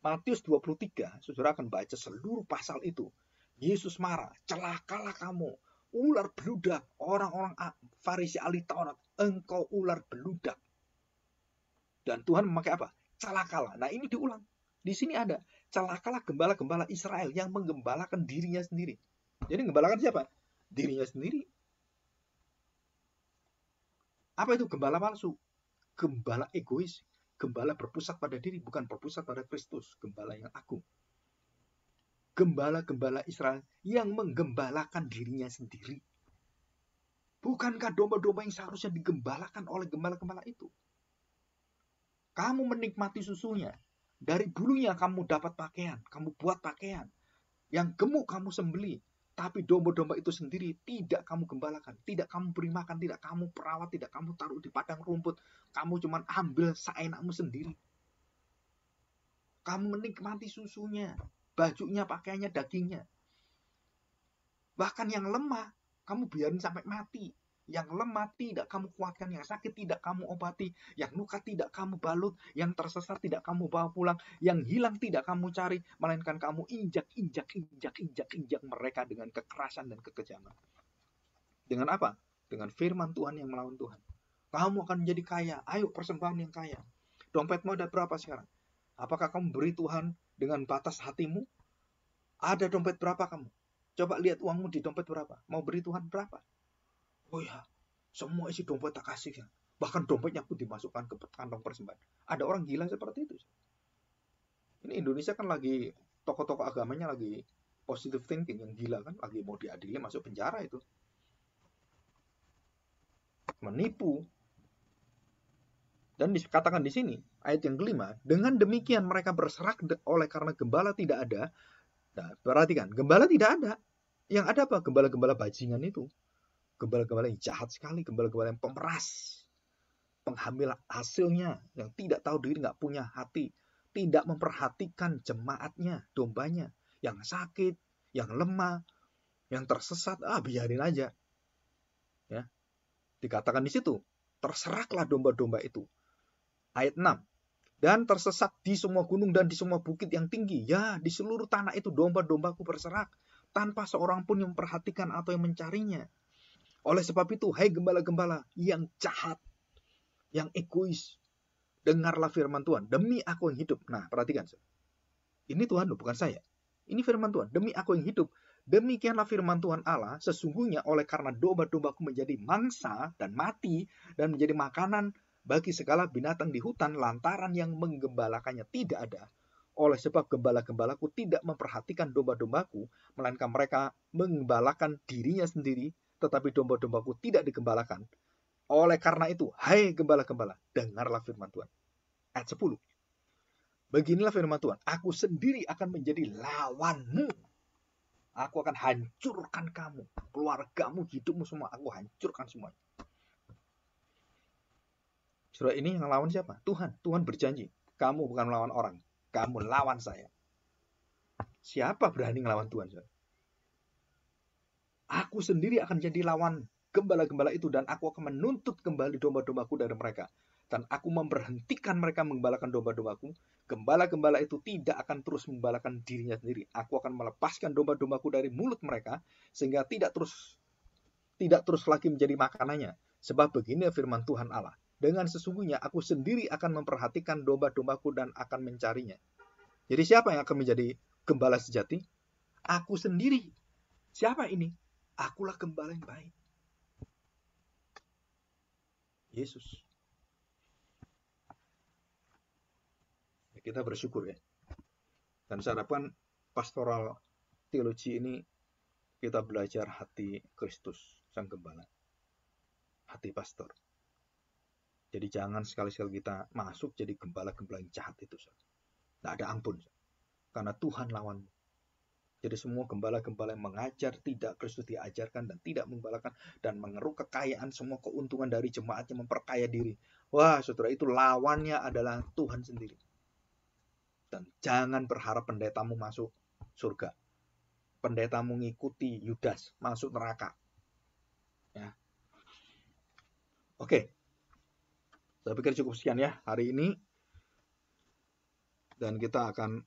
Matius 23, saudara akan baca seluruh pasal itu. Yesus marah, celakalah kamu, ular beludak, orang-orang Farisi ahli Taurat, engkau ular beludak. Dan Tuhan memakai apa? Celakalah. Nah ini diulang. Di sini ada, celakalah gembala-gembala Israel yang menggembalakan dirinya sendiri. Jadi menggembalakan siapa? Dirinya sendiri. Apa itu gembala palsu? Gembala egois. Gembala berpusat pada diri, bukan berpusat pada Kristus. Gembala yang agung. Gembala-gembala Israel yang menggembalakan dirinya sendiri. Bukankah domba-domba yang seharusnya digembalakan oleh gembala-gembala itu? Kamu menikmati susunya. Dari bulunya kamu dapat pakaian. Kamu buat pakaian. Yang gemuk kamu sembeli. Tapi domba-domba itu sendiri tidak kamu gembalakan. Tidak kamu beri makan. Tidak kamu perawat. Tidak kamu taruh di padang rumput. Kamu cuma ambil seenakmu sendiri. Kamu menikmati susunya. Bajunya, pakaiannya, dagingnya. Bahkan yang lemah, kamu biarin sampai mati. Yang lemah tidak kamu kuatkan, yang sakit tidak kamu obati, yang luka tidak kamu balut, yang tersesat tidak kamu bawa pulang, yang hilang tidak kamu cari, melainkan kamu injak mereka dengan kekerasan dan kekejaman. Dengan apa? Dengan firman Tuhan yang melawan Tuhan. Kamu akan menjadi kaya. Ayo persembahan yang kaya. Dompetmu ada berapa sekarang? Apakah kamu beri Tuhan dengan batas hatimu? Ada dompet berapa kamu? Coba lihat uangmu di dompet berapa. Mau beri Tuhan berapa? Oh ya, semua isi dompet tak kasih ya. Bahkan dompetnya pun dimasukkan ke kantong persembahan. Ada orang gila seperti itu. Ini Indonesia kan lagi, tokoh-tokoh agamanya lagi positive thinking, yang gila kan. Lagi mau diadili masuk penjara itu. menipu. Dan dikatakan di sini, ayat yang kelima, dengan demikian mereka berserak oleh karena gembala tidak ada. Nah, perhatikan, gembala tidak ada. Yang ada apa? Gembala-gembala bajingan itu. Gembala-gembala yang jahat sekali, gembala-gembala yang pemeras. Penghamil hasilnya, yang tidak tahu diri, nggak punya hati. Tidak memperhatikan jemaatnya, dombanya. Yang sakit, yang lemah, yang tersesat, biarin aja. Ya, dikatakan di situ, terseraklah domba-domba itu. Ayat 6. Dan tersesat di semua gunung dan di semua bukit yang tinggi. Ya, di seluruh tanah itu domba-dombaku berserak. Tanpa seorang pun yang memperhatikan atau yang mencarinya. Oleh sebab itu, hai gembala-gembala yang jahat, yang egois, dengarlah firman Tuhan. Demi aku yang hidup. Nah, perhatikan. Ini Tuhan loh, bukan saya. Ini firman Tuhan. Demi aku yang hidup. Demikianlah firman Tuhan Allah. Sesungguhnya oleh karena domba-dombaku menjadi mangsa dan mati dan menjadi makanan bagi segala binatang di hutan lantaran yang menggembalakannya tidak ada. Oleh sebab gembala-gembalaku tidak memperhatikan domba-dombaku, melainkan mereka menggembalakan dirinya sendiri, tetapi domba-dombaku tidak digembalakan. Oleh karena itu, hai gembala-gembala, dengarlah firman Tuhan. Ayat 10. Beginilah firman Tuhan, aku sendiri akan menjadi lawanmu. Aku akan hancurkan kamu, keluargamu, hidupmu semua, aku hancurkan semua. Saudara, ini yang lawan siapa? Tuhan. Tuhan berjanji, kamu bukan melawan orang, kamu lawan saya. Siapa berani melawan Tuhan? Saudara? Aku sendiri akan jadi lawan gembala-gembala itu dan aku akan menuntut kembali domba-dombaku dari mereka. Dan aku memberhentikan mereka menggembalakan domba-dombaku. Gembala-gembala itu tidak akan terus menggembalakan dirinya sendiri. Aku akan melepaskan domba-dombaku dari mulut mereka sehingga tidak terus lagi menjadi makanannya. Sebab begini firman Tuhan Allah. Dengan sesungguhnya aku sendiri akan memperhatikan domba-dombaku dan akan mencarinya. Jadi siapa yang akan menjadi gembala sejati? Aku sendiri. Siapa ini? Akulah gembala yang baik. Yesus. Kita bersyukur ya. Dan saya harapkan pastoral teologi ini kita belajar hati Kristus, Sang Gembala. Hati pastor. Jadi jangan sekali-sekali kita masuk jadi gembala-gembala yang jahat itu. Tidak ada ampun. Karena Tuhan lawanmu. Jadi semua gembala-gembala yang mengajar tidak Kristus diajarkan dan tidak menggembalakan dan mengeruk kekayaan, semua keuntungan dari jemaatnya, memperkaya diri. Wah, saudara, itu lawannya adalah Tuhan sendiri. Dan jangan berharap pendetamu masuk surga. Pendetamu mengikuti Yudas masuk neraka. Ya. Oke. Saya pikir cukup sekian ya hari ini. Dan kita akan